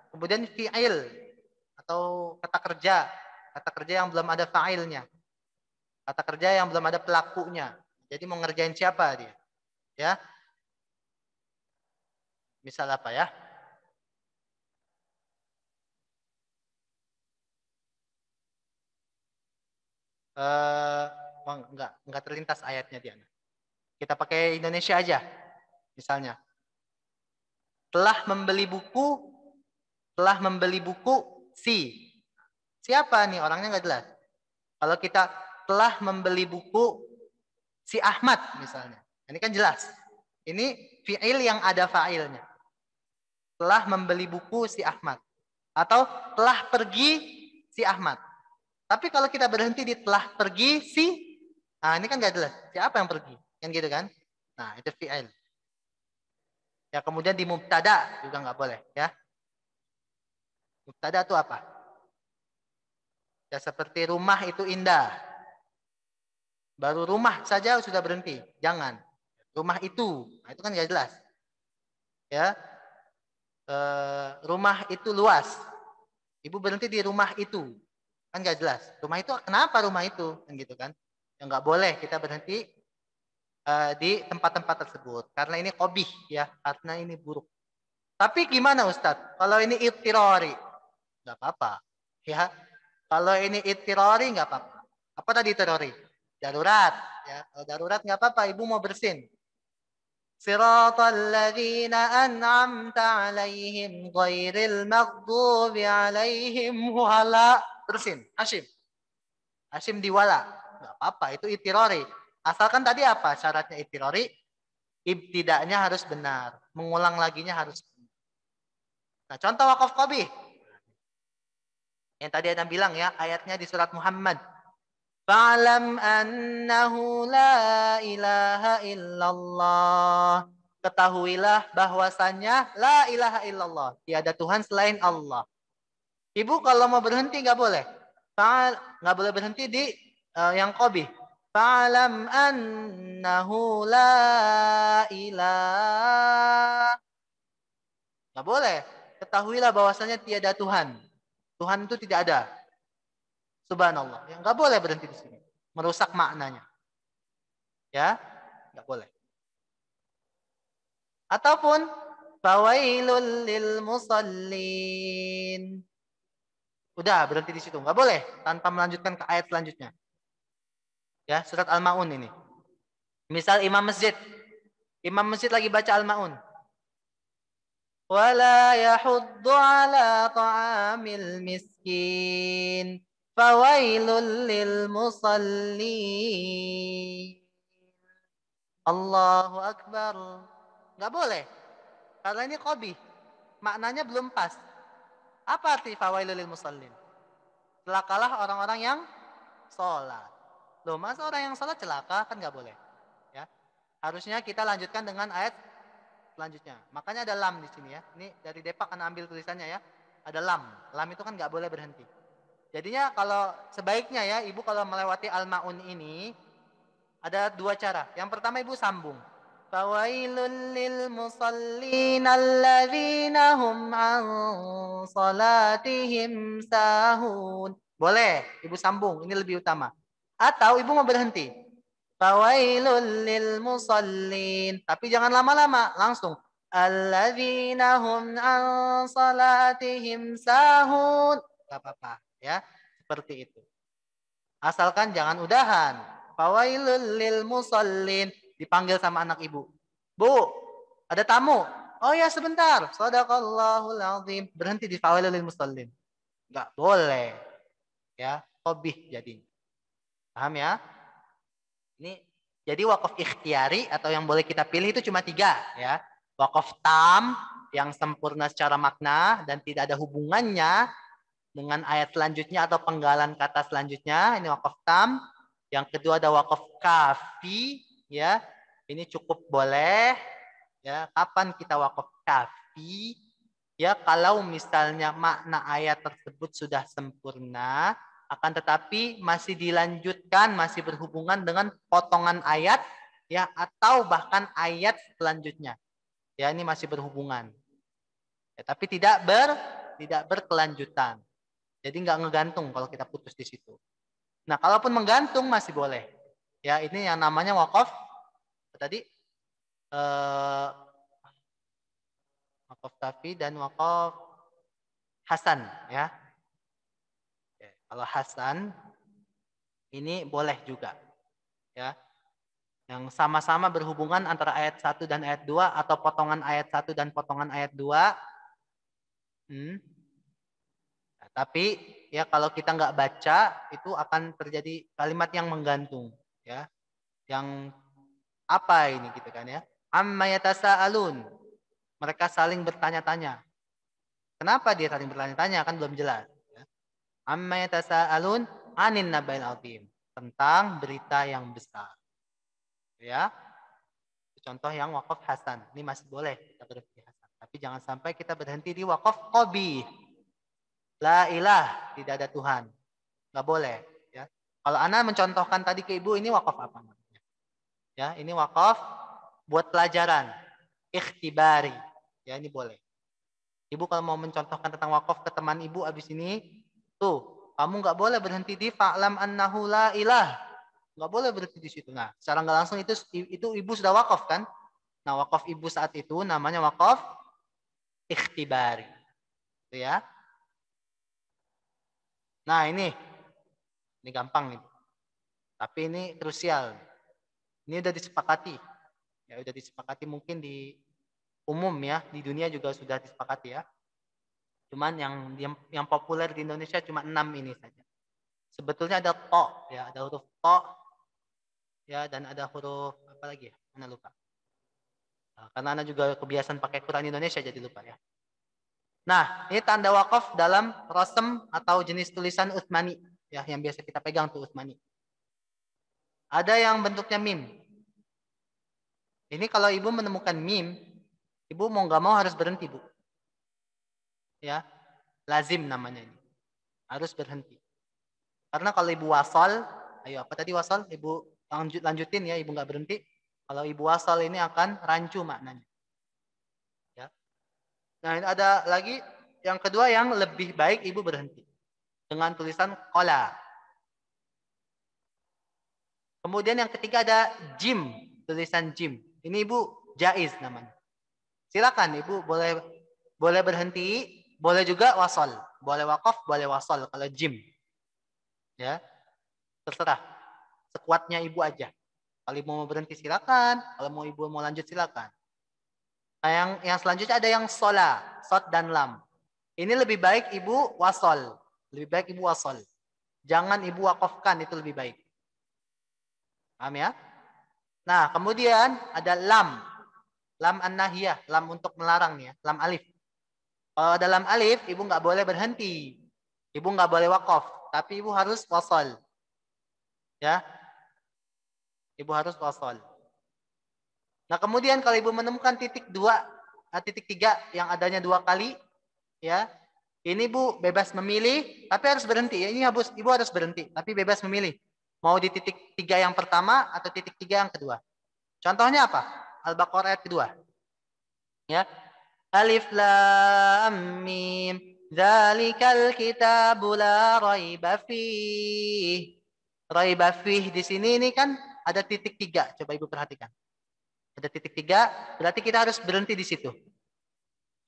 Kemudian fi'il atau kata kerja. Kata kerja yang belum ada fa'ilnya. Kata kerja yang belum ada pelakunya. Jadi mau ngerjain siapa dia? Ya. Misal apa ya? Enggak terlintas ayatnya dia. Kita pakai Indonesia aja. Misalnya, telah membeli buku si. Siapa nih orangnya nggak jelas. Kalau kita telah membeli buku si Ahmad misalnya. Ini kan jelas. Ini fi'il yang ada fa'ilnya. Telah membeli buku si Ahmad. Atau telah pergi si Ahmad. Tapi kalau kita berhenti di telah pergi si, nah ini kan nggak jelas. Siapa yang pergi? Kan gitu kan? Nah itu fi'il. Ya kemudian di mubtada juga nggak boleh ya. Mubtada itu apa? Ya seperti rumah itu indah. Baru rumah saja sudah berhenti. Jangan. Rumah itu. Nah, itu kan nggak jelas. Ya. rumah itu luas. Ibu berhenti di rumah itu. Kan nggak jelas. Rumah itu kenapa rumah itu? Kan gitu kan. Ya nggak boleh kita berhenti di tempat-tempat tersebut. Karena ini qabih ya. Karena ini buruk. Tapi gimana Ustadz? Kalau ini ittirori? Nggak apa-apa. Ya. Kalau ini ittirori nggak apa-apa. Apa tadi ittirori? Darurat. Ya. Kalau darurat nggak apa-apa. Ibu mau bersin. Siratal ladzina an'amta 'alaihim ghairil maghdubi 'alaihim wala. Terusin, Hashim. Hashim diwala. Enggak apa-apa, itu ittirori. Asalkan tadi apa syaratnya ittirori? Ibtida'nya harus benar, mengulang laginya harus benar. Nah, contoh wakaf qabih. Yang tadi Anda bilang ya, ayatnya di surat Muhammad. Fa'lam annahu la ilaha illallah. Ketahuilah bahwasannya la ilaha illallah. Tiada Tuhan selain Allah. Ibu kalau mau berhenti nggak boleh. Nggak boleh berhenti di yang qabih. Fa'lam annahu la ilaha. Nggak boleh. Ketahuilah bahwasannya tiada Tuhan. Tuhan itu tidak ada. Subhanallah. Yang nggak boleh berhenti di sini. Merusak maknanya. Ya, nggak boleh. Ataupun fawailul lil musallin. Udah berhenti di situ, nggak boleh tanpa melanjutkan ke ayat selanjutnya. Ya, surat Al-Maun ini. Misal imam masjid lagi baca Al-Maun. Wala yahuddu ala ta'amil miskin. Fawailul lil musallin. Allahu Akbar. Nggak boleh. Karena ini qabih. Maknanya belum pas. Apa arti fawailul lil musallin? Celakalah orang-orang yang sholat. Loh, masa orang yang sholat celaka? Kan nggak boleh. Ya. Harusnya kita lanjutkan dengan ayat selanjutnya. Makanya ada lam di sini ya. Ini dari Depak Anda ambil tulisannya ya. Ada lam. Lam itu kan nggak boleh berhenti. Jadinya kalau sebaiknya ya, ibu kalau melewati Al-Maun ini, ada dua cara. Yang pertama ibu sambung. Fawailul lil musallin alladzina hum an salatihim sahun. Boleh, ibu sambung, ini lebih utama. Atau ibu mau berhenti. Fawailul lil musallin. Tapi jangan lama-lama, langsung. Alladzina hum an salatihim sahun. Gak apa-apa, ya. Seperti itu. Asalkan jangan udahan. Fawailul lil musallin. Dipanggil sama anak ibu. Bu, ada tamu. Oh ya sebentar. Shadaqallahul azim. Berhenti di fawailul lil musallin. Enggak boleh. Ya, qabih jadinya. Paham ya? Ini jadi wakaf ikhtiari atau yang boleh kita pilih itu cuma 3 ya. Wakaf tam yang sempurna secara makna dan tidak ada hubungannya dengan ayat selanjutnya atau penggalan kata selanjutnya. Ini wakaf tam. Yang kedua ada wakaf kafi ya. Ini cukup boleh ya. Kapan kita wakaf kafi? Ya, kalau misalnya makna ayat tersebut sudah sempurna, akan tetapi masih dilanjutkan, masih berhubungan dengan potongan ayat ya atau bahkan ayat selanjutnya. Ya, ini masih berhubungan. Ya, tapi tidak berkelanjutan. Jadi nggak ngegantung kalau kita putus di situ. Nah, kalaupun menggantung masih boleh. Ya, ini yang namanya wakaf tadi wakaf kafi dan wakaf hasan ya. Kalau hasan ini boleh juga ya. Yang sama-sama berhubungan antara ayat 1 dan ayat 2 atau potongan ayat 1 dan potongan ayat 2. Nah, tapi ya kalau kita nggak baca itu akan terjadi kalimat yang menggantung ya. Yang apa ini gitu kan ya? Amma yatasaalun. Mereka saling bertanya-tanya. Kenapa dia saling bertanya-tanya? Kan belum jelas. Ya. Amma yatasaalun anin nabail azim. Tentang berita yang besar. Ya. Contoh yang wakaf hasan. Ini masih boleh kita berhenti hasan. Tapi jangan sampai kita berhenti di wakaf qabih. La ilah, tidak ada Tuhan. Nggak boleh. Ya. Kalau Ana mencontohkan tadi ke ibu, ini wakaf apa? Ya, ini wakaf buat pelajaran. Ikhtibari. Ya, ini boleh. Ibu kalau mau mencontohkan tentang wakaf ke teman ibu abis ini, tuh, kamu nggak boleh berhenti di fa'lam annahu la ilah. Nggak boleh berhenti di situ. Nah, secara nggak langsung itu ibu sudah wakaf kan? Nah, wakaf ibu saat itu namanya wakaf ikhtibari. Itu ya. Nah, ini gampang nih. Tapi ini krusial. Ini udah disepakati. Ya, udah disepakati mungkin di umum ya, di dunia juga sudah disepakati ya. Cuman yang populer di Indonesia cuma 6 ini saja. Sebetulnya ada to ya, ada huruf to ya, dan ada huruf apa lagi ya? Mana lupa. Nah, karena Anda juga kebiasaan pakai Quran Indonesia jadi lupa ya. Nah, ini tanda wakaf dalam rasem atau jenis tulisan Utsmani ya, yang biasa kita pegang tuh Utsmani. Ada yang bentuknya mim. Ini kalau ibu menemukan mim, ibu mau nggak mau harus berhenti, Bu. Ya, lazim namanya ini. Harus berhenti. Karena kalau ibu wasal, ayo apa tadi wasal? Ibu lanjutin ya, ibu nggak berhenti. Kalau ibu wasal ini akan rancu maknanya. Ya. Nah, ada lagi yang kedua yang lebih baik ibu berhenti dengan tulisan kola. Kemudian yang ketiga ada jim, tulisan jim. Ini ibu jaiz namanya. Silakan ibu boleh berhenti, boleh juga wasal, boleh wakaf, boleh wasal kalau jim. Ya, terserah. Sekuatnya ibu aja. Kalau ibu mau berhenti silakan, kalau mau ibu mau lanjut silakan. Nah, yang selanjutnya ada yang sola, sod dan lam. Ini lebih baik ibu wasol. Lebih baik ibu wasol. Jangan ibu wakafkan, itu lebih baik. Paham ya? Nah, kemudian ada lam. Lam an-nahiyah, lam untuk melarang ya, lam alif. Kalau dalam alif, ibu nggak boleh berhenti. Ibu nggak boleh wakaf, tapi ibu harus wasol. Ya, ibu harus wasol. Nah, kemudian kalau ibu menemukan titik tiga yang adanya 2 kali, ya, ini bu bebas memilih, tapi harus berhenti. Ya, ini ibu harus berhenti, tapi bebas memilih. Mau di titik 3 yang pertama atau titik 3 yang kedua. Contohnya apa? Al-Baqarah ayat kedua. Ya, Alif Lam Mim. Dzalikal kitabu la raiba fih. Raiba fih di sini ini kan ada titik 3. Coba ibu perhatikan. Ada titik 3, berarti kita harus berhenti di situ.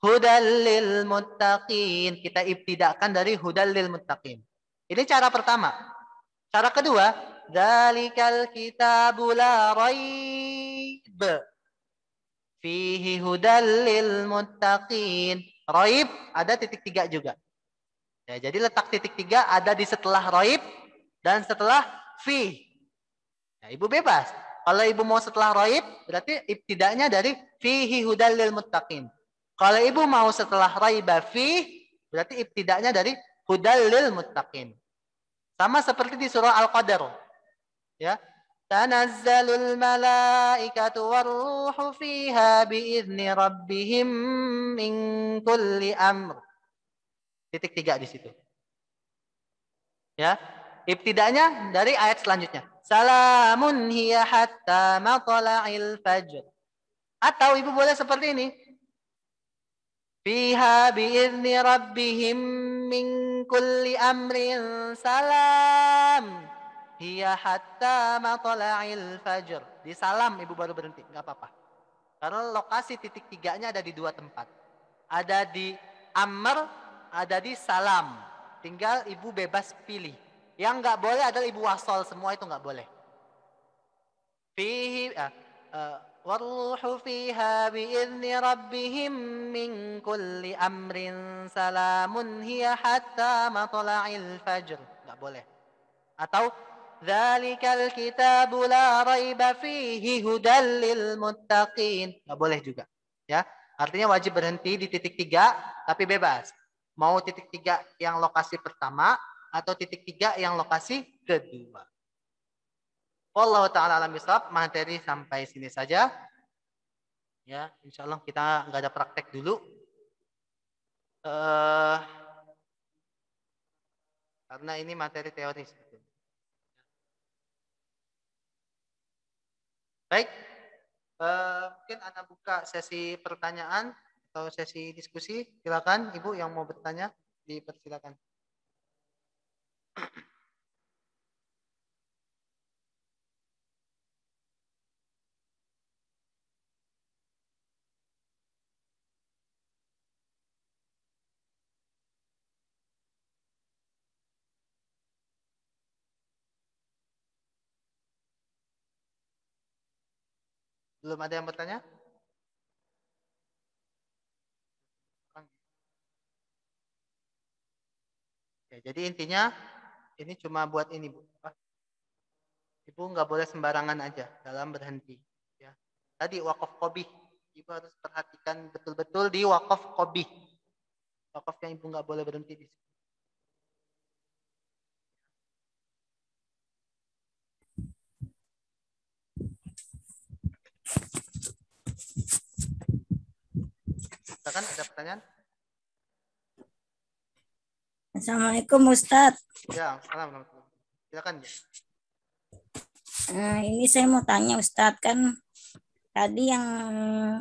Hudal lil muttaqin. Kita ibtidakan dari hudal lil muttaqin. Ini cara pertama. Cara kedua, dzalikal kitabu la raib fihi hudal lil muttaqin. Raib ada titik 3 juga. Ya, jadi letak titik 3 ada di setelah raib dan setelah fi. Ya, ibu bebas. Kalau ibu mau setelah raib, berarti ibtidanya dari fihi hudal lil muttaqin. Kalau ibu mau setelah raiba fi, berarti ibtidanya dari hudal lil muttaqin. Sama seperti di surah Al-Qadar. Ya. Tanazzalul malaikatu warruhu fiha biizni rabbihim min kulli amr. Titik 3 di situ. Ya. Ibtidanya dari ayat selanjutnya. Salamun hiya hatta matla'il fajr. Atau ibu boleh seperti ini. Fiha biizni rabbihim min kulli amrin salam. Hiya hatta matla'il fajr. Di salam ibu baru berhenti, nggak apa-apa. Karena lokasi titik 3-nya ada di 2 tempat. Ada di amr, ada di salam. Tinggal ibu bebas pilih. Yang nggak boleh adalah ibu wasol, semua itu nggak boleh. Fihi warruhu fiha biizni rabbihim min kulli amrin salamun hiya hatta matla'il fajr. Nggak boleh. Atau dzalikal kitabu la raiba fihi hudal lil muttaqin. Nggak boleh juga. Ya. Artinya wajib berhenti di titik 3, tapi bebas. Mau titik 3 yang lokasi pertama atau titik 3 yang lokasi kedua. Wallahu ta'ala alam bisawab. Materi sampai sini saja. Ya, insya Allah kita nggak ada praktek dulu. Karena ini materi teoris. Baik, mungkin Anda buka sesi pertanyaan. atau sesi diskusi? Silakan Ibu yang mau bertanya, dipersilakan. Belum ada yang bertanya? Ya, jadi intinya ini cuma buat ini, Bu. Ibu nggak boleh sembarangan aja dalam berhenti. Ya. Tadi wakaf qobih, Ibu harus perhatikan betul-betul di wakaf qobih. Wakaf yang Ibu nggak boleh berhenti di situ. Silakan, ada pertanyaan? Assalamualaikum Ustadz. Ya, salam. Silakan. Ini saya mau tanya Ustadz, kan tadi yang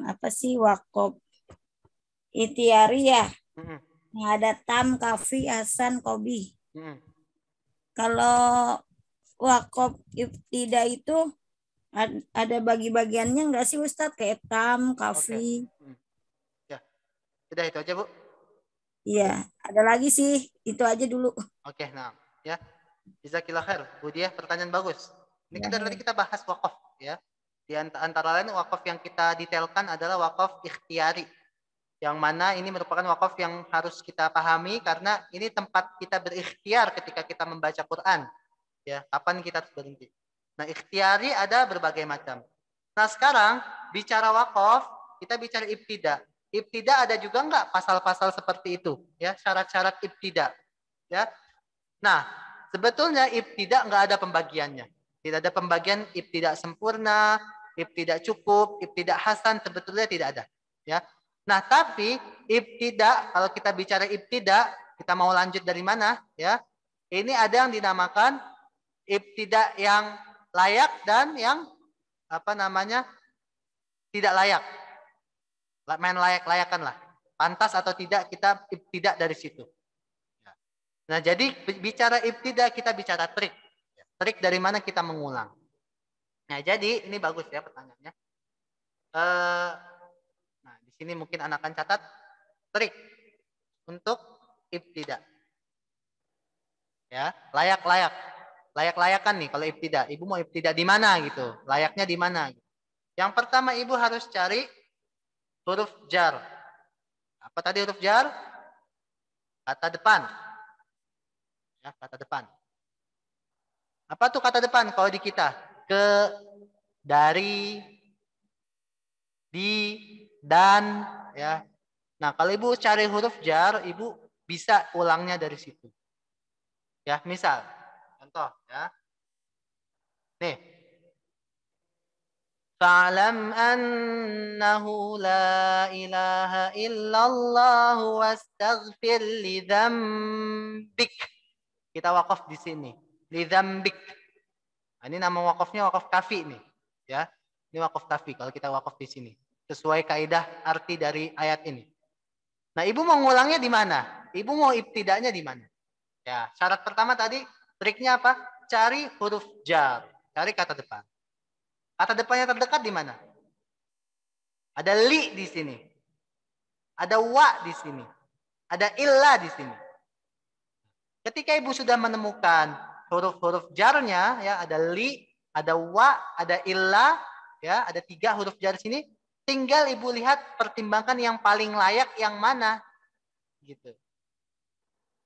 apa sih wakaf ikhtiari ya? Yang ada tam, kafi, hasan, kobi. Kalau wakaf ibtida itu ada bagi-bagiannya nggak sih Ustadz? Kayak tam, kafi. Ya, sudah itu aja Bu. Iya, ada lagi sih. Itu aja dulu. Oke, nah, ya. Jazakillah khair. Bu Diah, pertanyaan bagus. Ini kan dari tadi kita bahas wakaf, ya. Di antara lain wakaf yang kita detailkan adalah wakaf ikhtiari. Yang mana ini merupakan wakaf yang harus kita pahami karena ini tempat kita berikhtiar ketika kita membaca Quran. Ya, kapan kita harus berhenti. Nah, ikhtiari ada berbagai macam. Nah, sekarang bicara wakaf, kita bicara ibtida. Ibtida ada juga enggak pasal-pasal seperti itu, ya, syarat-syarat ibtida, ya. Nah, sebetulnya ibtida enggak ada pembagiannya. Tidak ada pembagian ibtida sempurna, ibtida cukup, ibtida hasan, sebetulnya tidak ada, ya. Nah, tapi ibtida, kalau kita bicara ibtida, kita mau lanjut dari mana, ya? Ini ada yang dinamakan ibtida yang layak dan yang apa namanya tidak layak. Main layak-layakan lah. Pantas atau tidak kita ibtida dari situ. Nah, jadi bicara ibtida kita bicara trik. Trik dari mana kita mengulang. Nah, jadi ini bagus ya pertanyaannya. Nah, di sini mungkin anak akan catat trik untuk ibtida. Ya, layak-layak. Layak-layakan nih kalau ibtida. Ibu mau ibtida di mana gitu? Layaknya di mana? Yang pertama Ibu harus cari huruf jar. Apa tadi huruf jar? Kata depan. Ya, kata depan. Apa tuh kata depan kalau di kita? Ke, dari, di, dan, ya. Nah, kalau Ibu cari huruf jar, Ibu bisa ulangnya dari situ. Ya, misal, contoh, ya. Nih. Fa'lam annahu la ilaha illallah wastaghfir li dzambik. Kita wakaf di sini. Li dzambik. Nah, ini nama wakafnya wakaf kafi nih, ya. Ini wakaf kafi kalau kita wakaf di sini. Sesuai kaidah arti dari ayat ini. Nah, Ibu mau ngulangnya di mana? Ibu mau ibtidanya di mana? Ya, syarat pertama tadi triknya apa? Cari huruf jar, cari kata depan. Kata depannya terdekat di mana? Ada li di sini. Ada wa di sini. Ada illa di sini. Ketika Ibu sudah menemukan huruf-huruf jarnya, ya, ada li, ada wa, ada illa, ya, ada 3 huruf jar di sini. Tinggal Ibu lihat pertimbangkan yang paling layak yang mana, gitu.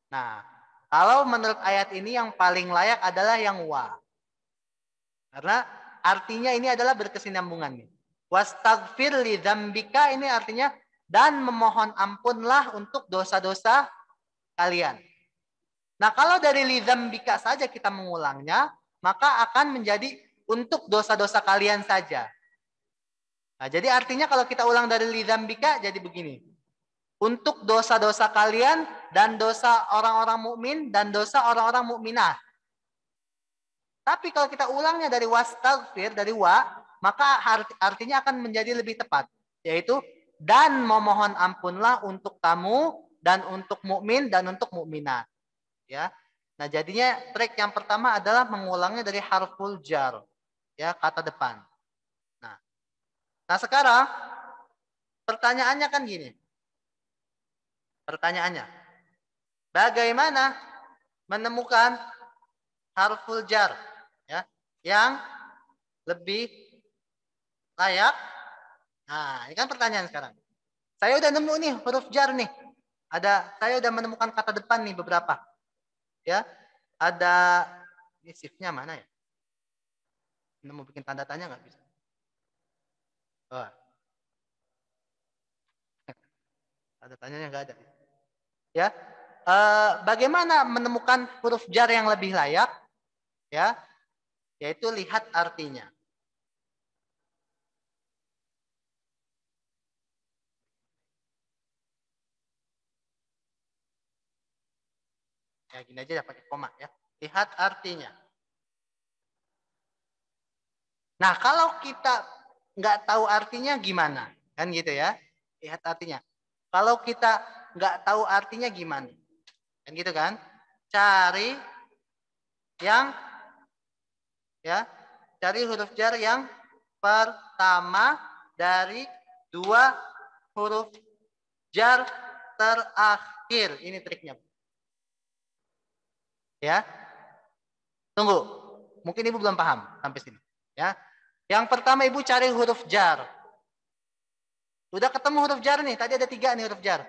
Nah, kalau menurut ayat ini yang paling layak adalah yang wa. Karena artinya ini adalah berkesinambungan nih. Wastaghfir li dzambika ini artinya dan memohon ampunlah untuk dosa-dosa kalian. Nah, kalau dari li dzambika saja kita mengulangnya, maka akan menjadi untuk dosa-dosa kalian saja. Nah, jadi artinya kalau kita ulang dari li dzambika jadi begini. Untuk dosa-dosa kalian dan dosa orang-orang mukmin dan dosa orang-orang mukminah. Tapi kalau kita ulangnya dari wastaghfir, dari wa, maka artinya akan menjadi lebih tepat. Yaitu dan memohon ampunlah untuk kamu dan untuk mukmin dan untuk mukminat. Ya. Nah, jadinya trik yang pertama adalah mengulangnya dari harful jar, ya, kata depan. Nah, sekarang pertanyaannya kan gini. Pertanyaannya, bagaimana menemukan harful jar, ya, yang lebih layak? Nah, ini kan pertanyaan sekarang. Saya udah nemu nih huruf jar nih. Saya udah menemukan kata depan nih beberapa. Ya, ada ini shift-nya mana ya? Ini mau bikin tanda tanya nggak bisa? Oh. Tanda tanyanya nggak ada. Ya, bagaimana menemukan huruf jar yang lebih layak? Ya, yaitu lihat artinya. Ya, gini aja ya, pakai koma ya. Lihat artinya. Nah, kalau kita nggak tahu artinya gimana? Kan gitu ya. Lihat artinya. Kalau kita nggak tahu artinya gimana? Kan gitu kan? Cari yang ya, cari huruf jar yang pertama dari dua huruf jar terakhir. Ini triknya. Ya. Tunggu. Mungkin Ibu belum paham sampai sini. Ya. Yang pertama Ibu cari huruf jar. Udah ketemu huruf jar nih. Tadi ada 3 nih huruf jar.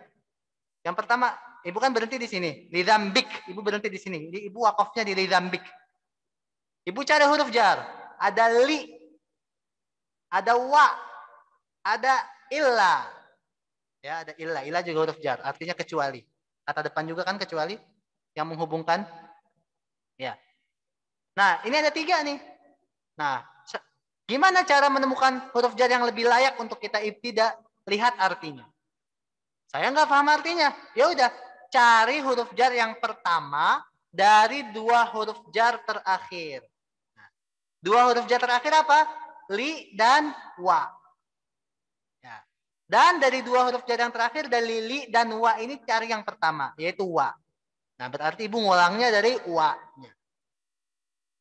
Yang pertama, Ibu kan berhenti di sini. Lidzambik. Ibu berhenti di sini. Ibu wakafnya di lidzambik. Ibu cari huruf jar. Ada li. Ada wa. Ada illa. Ya, ada illa. Illa juga huruf jar. Artinya kecuali. Kata depan juga kan kecuali. Yang menghubungkan. Ya. Nah, ini ada 3 nih. Nah, gimana cara menemukan huruf jar yang lebih layak untuk kita ibtidah? Lihat artinya. Saya nggak paham artinya. Ya udah, cari huruf jar yang pertama dari 2 huruf jar terakhir. Nah, 2 huruf jar terakhir apa? Li dan wa. Ya. Dan dari 2 huruf jar yang terakhir, dari li dan wa ini cari yang pertama, yaitu wa. Nah, berarti Ibu ngulangnya dari wa-nya.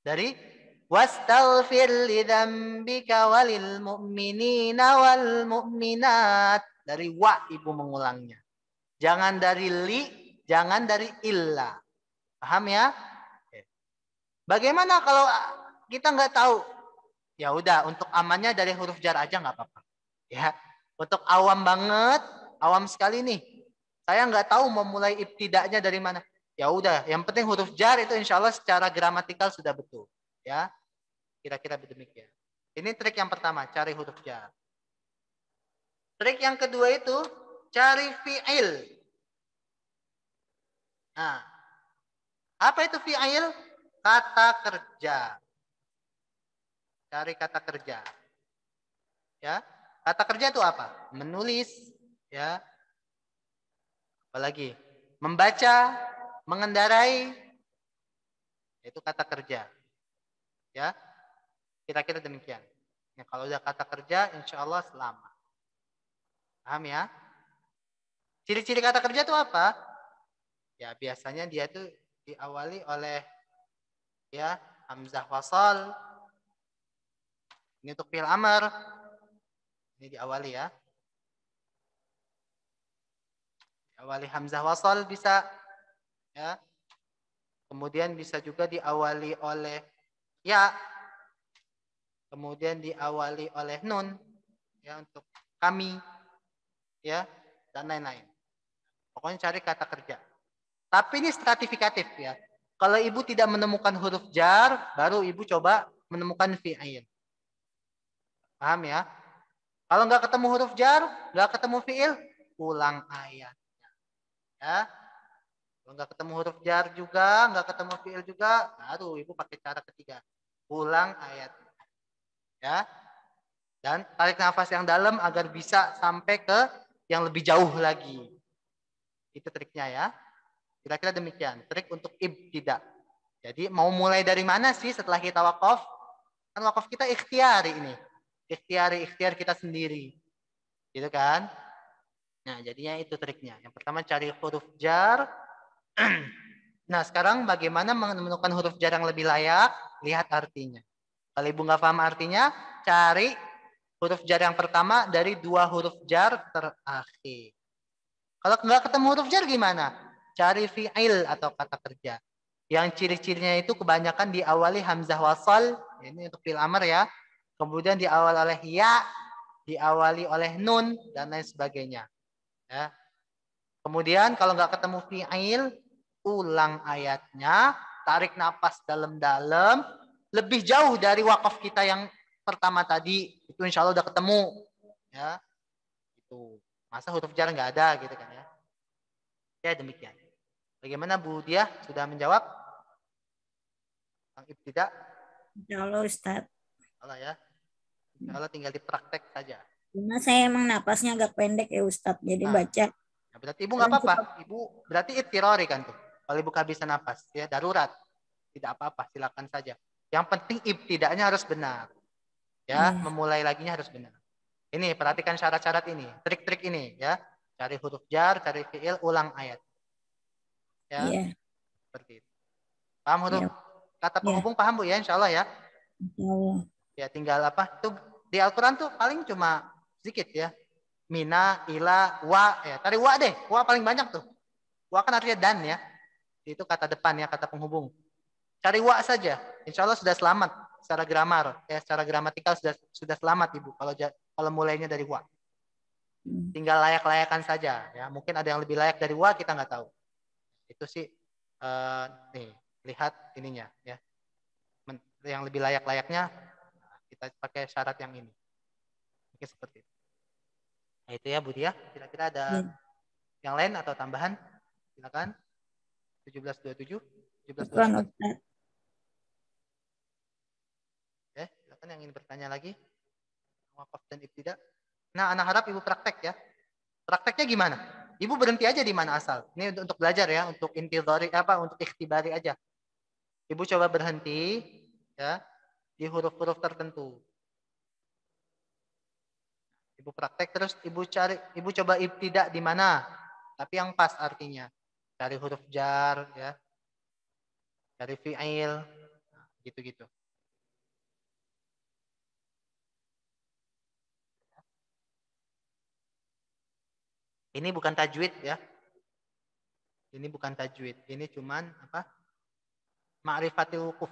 Dari wastaghfir lidzambika walil mu'minina wal mu'minat. Dari wa Ibu mengulangnya. Jangan dari li, jangan dari illa. Paham ya? Bagaimana kalau kita nggak tahu? Ya udah, untuk amannya dari huruf jar aja nggak apa-apa. Ya, untuk awam banget, awam sekali nih. Saya nggak tahu mau mulai ibtidaknya dari mana. Ya udah, yang penting huruf jar itu insya Allah secara gramatikal sudah betul. Ya, kira-kira demikian. Ini trik yang pertama, cari huruf jar. Trik yang kedua itu cari fi'il. Nah, apa itu fi'il? Kata kerja. Cari kata kerja. Ya, kata kerja itu apa? Menulis, ya. Apalagi membaca, mengendarai, itu kata kerja. Ya, kira-kira demikian. Ya, kalau udah kata kerja, insya Allah selamat. Paham ya? Ciri-ciri kata kerja itu apa? Ya, biasanya dia tuh diawali oleh ya hamzah wasal. Ini untuk fi'il amr. Ini diawali ya. Diawali hamzah wasal bisa ya. Kemudian bisa juga diawali oleh ya. Kemudian diawali oleh nun ya untuk kami ya dan lain-lain. Pokoknya cari kata kerja. Tapi ini stratifikatif ya. Kalau Ibu tidak menemukan huruf jar, baru Ibu coba menemukan fi'il. Paham ya? Kalau nggak ketemu huruf jar, nggak ketemu fi'il, ulang ayatnya. Ya. Kalau nggak ketemu huruf jar juga, nggak ketemu fi'il juga, baru Ibu pakai cara ketiga. Ulang ayatnya. Ya. Dan tarik nafas yang dalam agar bisa sampai ke yang lebih jauh lagi. Itu triknya ya. Kira-kira demikian. Trik untuk ibtidah. Jadi mau mulai dari mana sih setelah kita wakaf? Kan wakaf kita ikhtiari ini. Ikhtiar kita sendiri. Gitu kan? Nah, jadinya itu triknya. Yang pertama cari huruf jar. Nah, sekarang bagaimana menemukan huruf jar yang lebih layak? Lihat artinya. Kalau ibu nggak paham artinya, cari huruf jar yang pertama dari dua huruf jar terakhir. Kalau nggak ketemu huruf jar gimana? Cari fi'il atau kata kerja. Yang ciri-cirinya itu kebanyakan diawali hamzah wasal. Ini untuk fi'il amr ya. Kemudian diawali oleh ya, diawali oleh nun, dan lain sebagainya. Ya. Kemudian kalau nggak ketemu fi'il, ulang ayatnya, tarik napas dalam-dalam, lebih jauh dari wakaf kita yang pertama tadi, itu insya Allah udah ketemu. Ya, itu. Masa huruf jar nggak ada gitu kan ya? Ya demikian. Bagaimana Bu Diah sudah menjawab? Tentang ibtidak? Insya Allah Ustadz. Allah ya. Insya Allah tinggal dipraktek saja. Cuma saya emang napasnya agak pendek ya Ustadz. Jadi Nah, baca. ya berarti Ibu nggak Kadang apa-apa. suka. Ibu berarti ittirori kan tuh. Kalau Ibu kehabisan napas, ya darurat. Tidak apa-apa, silakan saja. Yang penting ibtidaknya harus benar. Ya, Iya. memulai laginya harus benar. Ini perhatikan syarat-syarat ini, trik-trik ini ya. Cari huruf jar, cari fiil, ulang ayat. Ya, Iya. seperti itu. Paham huruf Ya. kata Ya. penghubung paham Bu ya, insya Allah ya. Insya Allah. Ya tinggal apa? Tuh di Al-Qur'an tuh paling cuma sedikit ya. Mina, ila, wa ya. Cari wa deh. Wa paling banyak tuh. Wa kan artinya dan ya. Itu kata depan ya, kata penghubung. Cari wa saja. Insya Allah sudah selamat secara gramar, ya secara gramatikal sudah selamat Ibu kalau mulainya dari wa. Tinggal layak-layakan saja ya. Mungkin ada yang lebih layak dari wa, kita nggak tahu. Itu sih nih, lihat ininya ya. Yang lebih layak-layaknya kita pakai syarat yang ini. Mungkin seperti itu. Nah, itu ya Bu Dia. Kira-kira ada Ya. yang lain atau tambahan? Silakan. 1727, Syukran 1728. Ustadz. Ya, silakan yang ingin bertanya lagi. Wakaf dan ibtidak. Nah, anak harap Ibu praktek ya. Prakteknya gimana? Ibu berhenti aja di mana asal. Ini untuk belajar ya, untuk intidhari untuk ikhtibari aja. Ibu coba berhenti ya di huruf-huruf tertentu. Ibu praktek terus ibu coba ibtidak di mana? Tapi yang pas artinya. Cari huruf jar ya. Cari fi'il. Nah, gitu-gitu. Ini bukan tajwid ya. Ini bukan tajwid. Ini cuman apa? Ma'rifatil wukuf.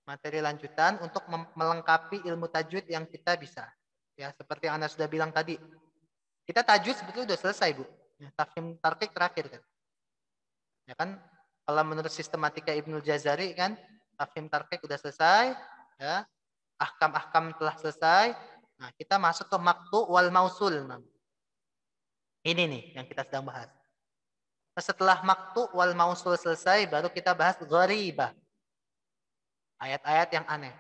Materi lanjutan untuk melengkapi ilmu tajwid yang kita bisa. Ya, seperti yang Anda sudah bilang tadi. Kita tajwid sebetulnya sudah selesai, Bu. Ya, tafhim tarqiq terakhir kan. Ya kan? Kalau menurut sistematika Ibnul Jazari kan, tafhim tarqiq sudah selesai, ya. Ahkam-ahkam telah selesai. Nah, kita masuk ke maqtu wal mausul. Ini nih yang kita sedang bahas. Setelah maqtu wal mausul selesai, baru kita bahas gharibah. Ayat-ayat yang aneh.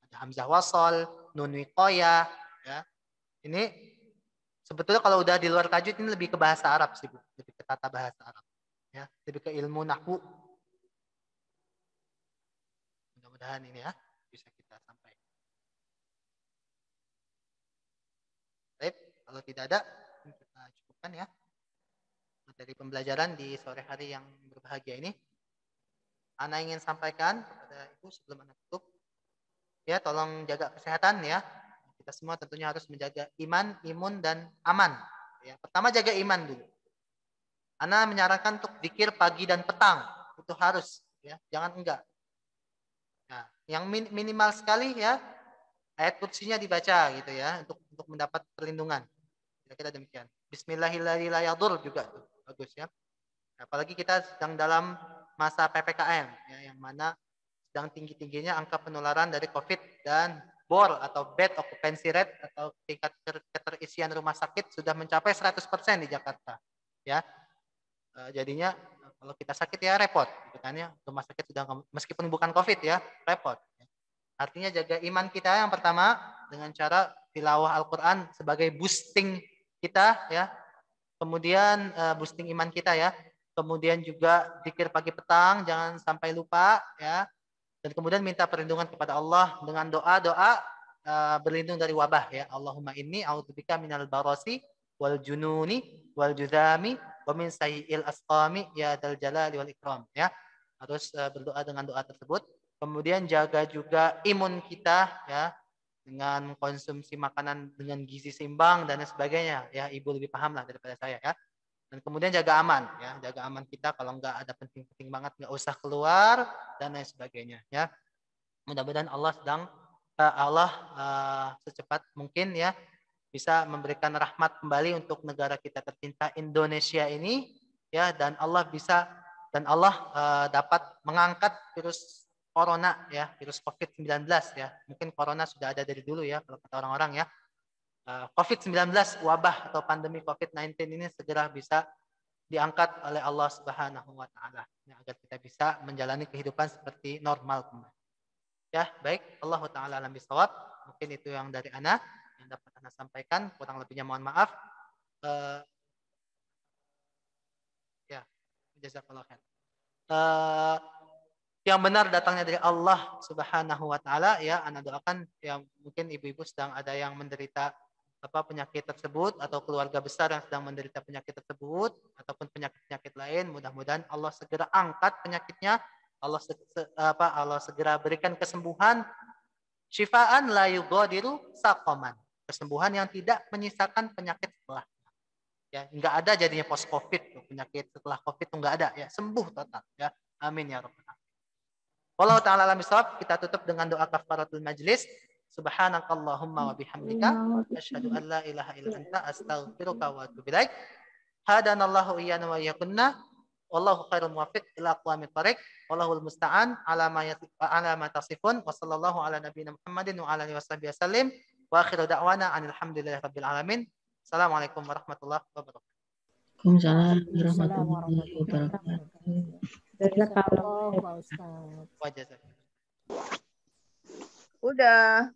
Ada hamzah wasal, nun wiqayah, ya. Ini sebetulnya kalau udah di luar tajwid ini lebih ke bahasa Arab sih, Bu. Lebih ke tata bahasa Arab. Ya, lebih ke ilmu nahwu. Mudah-mudahan ini ya bisa kita sampaikan. Baik, kalau tidak ada kita cukupkan ya materi pembelajaran di sore hari yang berbahagia ini. Ana ingin sampaikan kepada Ibu sebelum Ana tutup, ya tolong jaga kesehatan ya. Kita semua tentunya harus menjaga iman, imun, dan aman. Ya, pertama jaga iman dulu. Ana menyarankan untuk zikir pagi dan petang. Itu harus, ya, jangan enggak. Nah, yang minimal sekali ya ayat kursinya dibaca gitu ya untuk mendapat perlindungan. Kira-kira demikian. Bismillahirrahmanirrahim juga tuh. Bagus ya. Apalagi kita sedang dalam masa PPKM ya, yang mana sedang tinggi-tingginya angka penularan dari COVID dan BOR atau bed occupancy rate atau tingkat keterisian rumah sakit sudah mencapai 100% di Jakarta. Ya. Jadinya kalau kita sakit ya repot gitu kan ya. Rumah sakit sudah meskipun bukan COVID ya, repot. Artinya jaga iman kita yang pertama dengan cara tilawah Al-Qur'an sebagai boosting kita ya. Kemudian boosting iman kita ya. Kemudian juga zikir pagi petang, jangan sampai lupa ya. Dan kemudian minta perlindungan kepada Allah dengan doa-doa berlindung dari wabah ya. Allahumma inni a'udzubika minal barasi wal jununi wal judami wa min sayyi'il asqami ya dzal jalali wal ikram, ya. Harus berdoa dengan doa tersebut. Kemudian jaga juga imun kita, ya, dengan konsumsi makanan dengan gizi seimbang dan sebagainya, ya. Ibu lebih paham lah daripada saya, ya. Dan kemudian jaga aman, ya, jaga aman kita, kalau nggak ada penting-penting banget nggak usah keluar dan lain sebagainya, ya. Mudah-mudahan Allah secepat mungkin, ya, bisa memberikan rahmat kembali untuk negara kita tercinta Indonesia ini, ya, dan Allah dapat mengangkat virus corona, ya, virus COVID-19, ya. Mungkin corona sudah ada dari dulu, ya, kalau kata orang-orang, ya. COVID-19, wabah atau pandemi COVID-19 ini segera bisa diangkat oleh Allah Subhanahu wa taala, ya, agar kita bisa menjalani kehidupan seperti normal kembali. Ya, baik, Allah taala alam bisawab. Mungkin itu yang dari ana yang dapat ana sampaikan, kurang lebihnya mohon maaf. Ya, jazakallahu khair. Yang benar datangnya dari Allah Subhanahu wa taala, ya, ana doakan yang mungkin ibu-ibu sedang ada yang menderita penyakit tersebut atau keluarga besar yang sedang menderita penyakit tersebut ataupun penyakit-penyakit lain, mudah-mudahan Allah segera angkat penyakitnya, Allah segera berikan kesembuhan, syifaan la yughadiru saqaman, kesembuhan yang tidak menyisakan penyakit setelah. Ya, enggak ada jadinya post covid, penyakit setelah covid itu enggak ada, ya, sembuh total, ya. Amin ya rabbal alamin. Wallahu ta'ala alam bisawab. Kita tutup dengan doa kafaratul majlis. Subhanakallahumma wa bihamdika asyhadu an la ilaha illa anta astaghfiruka wa atubu ilaik. Hadanallahu iyyana wa iyyakunna wallahu khairul muwaffiq ila aqwamit thariq wallahul musta'an ala ma tasifun wa sallallahu ala nabiyyina Muhammadin wa ala alihi wasallam wa akhiru da'wana alhamdulillahi rabbil alamin. Assalamualaikum warahmatullahi wabarakatuh. Waalaikumsalam warahmatullahi wabarakatuh. Jazakallah Pak Ustaz. Wajah. Udah.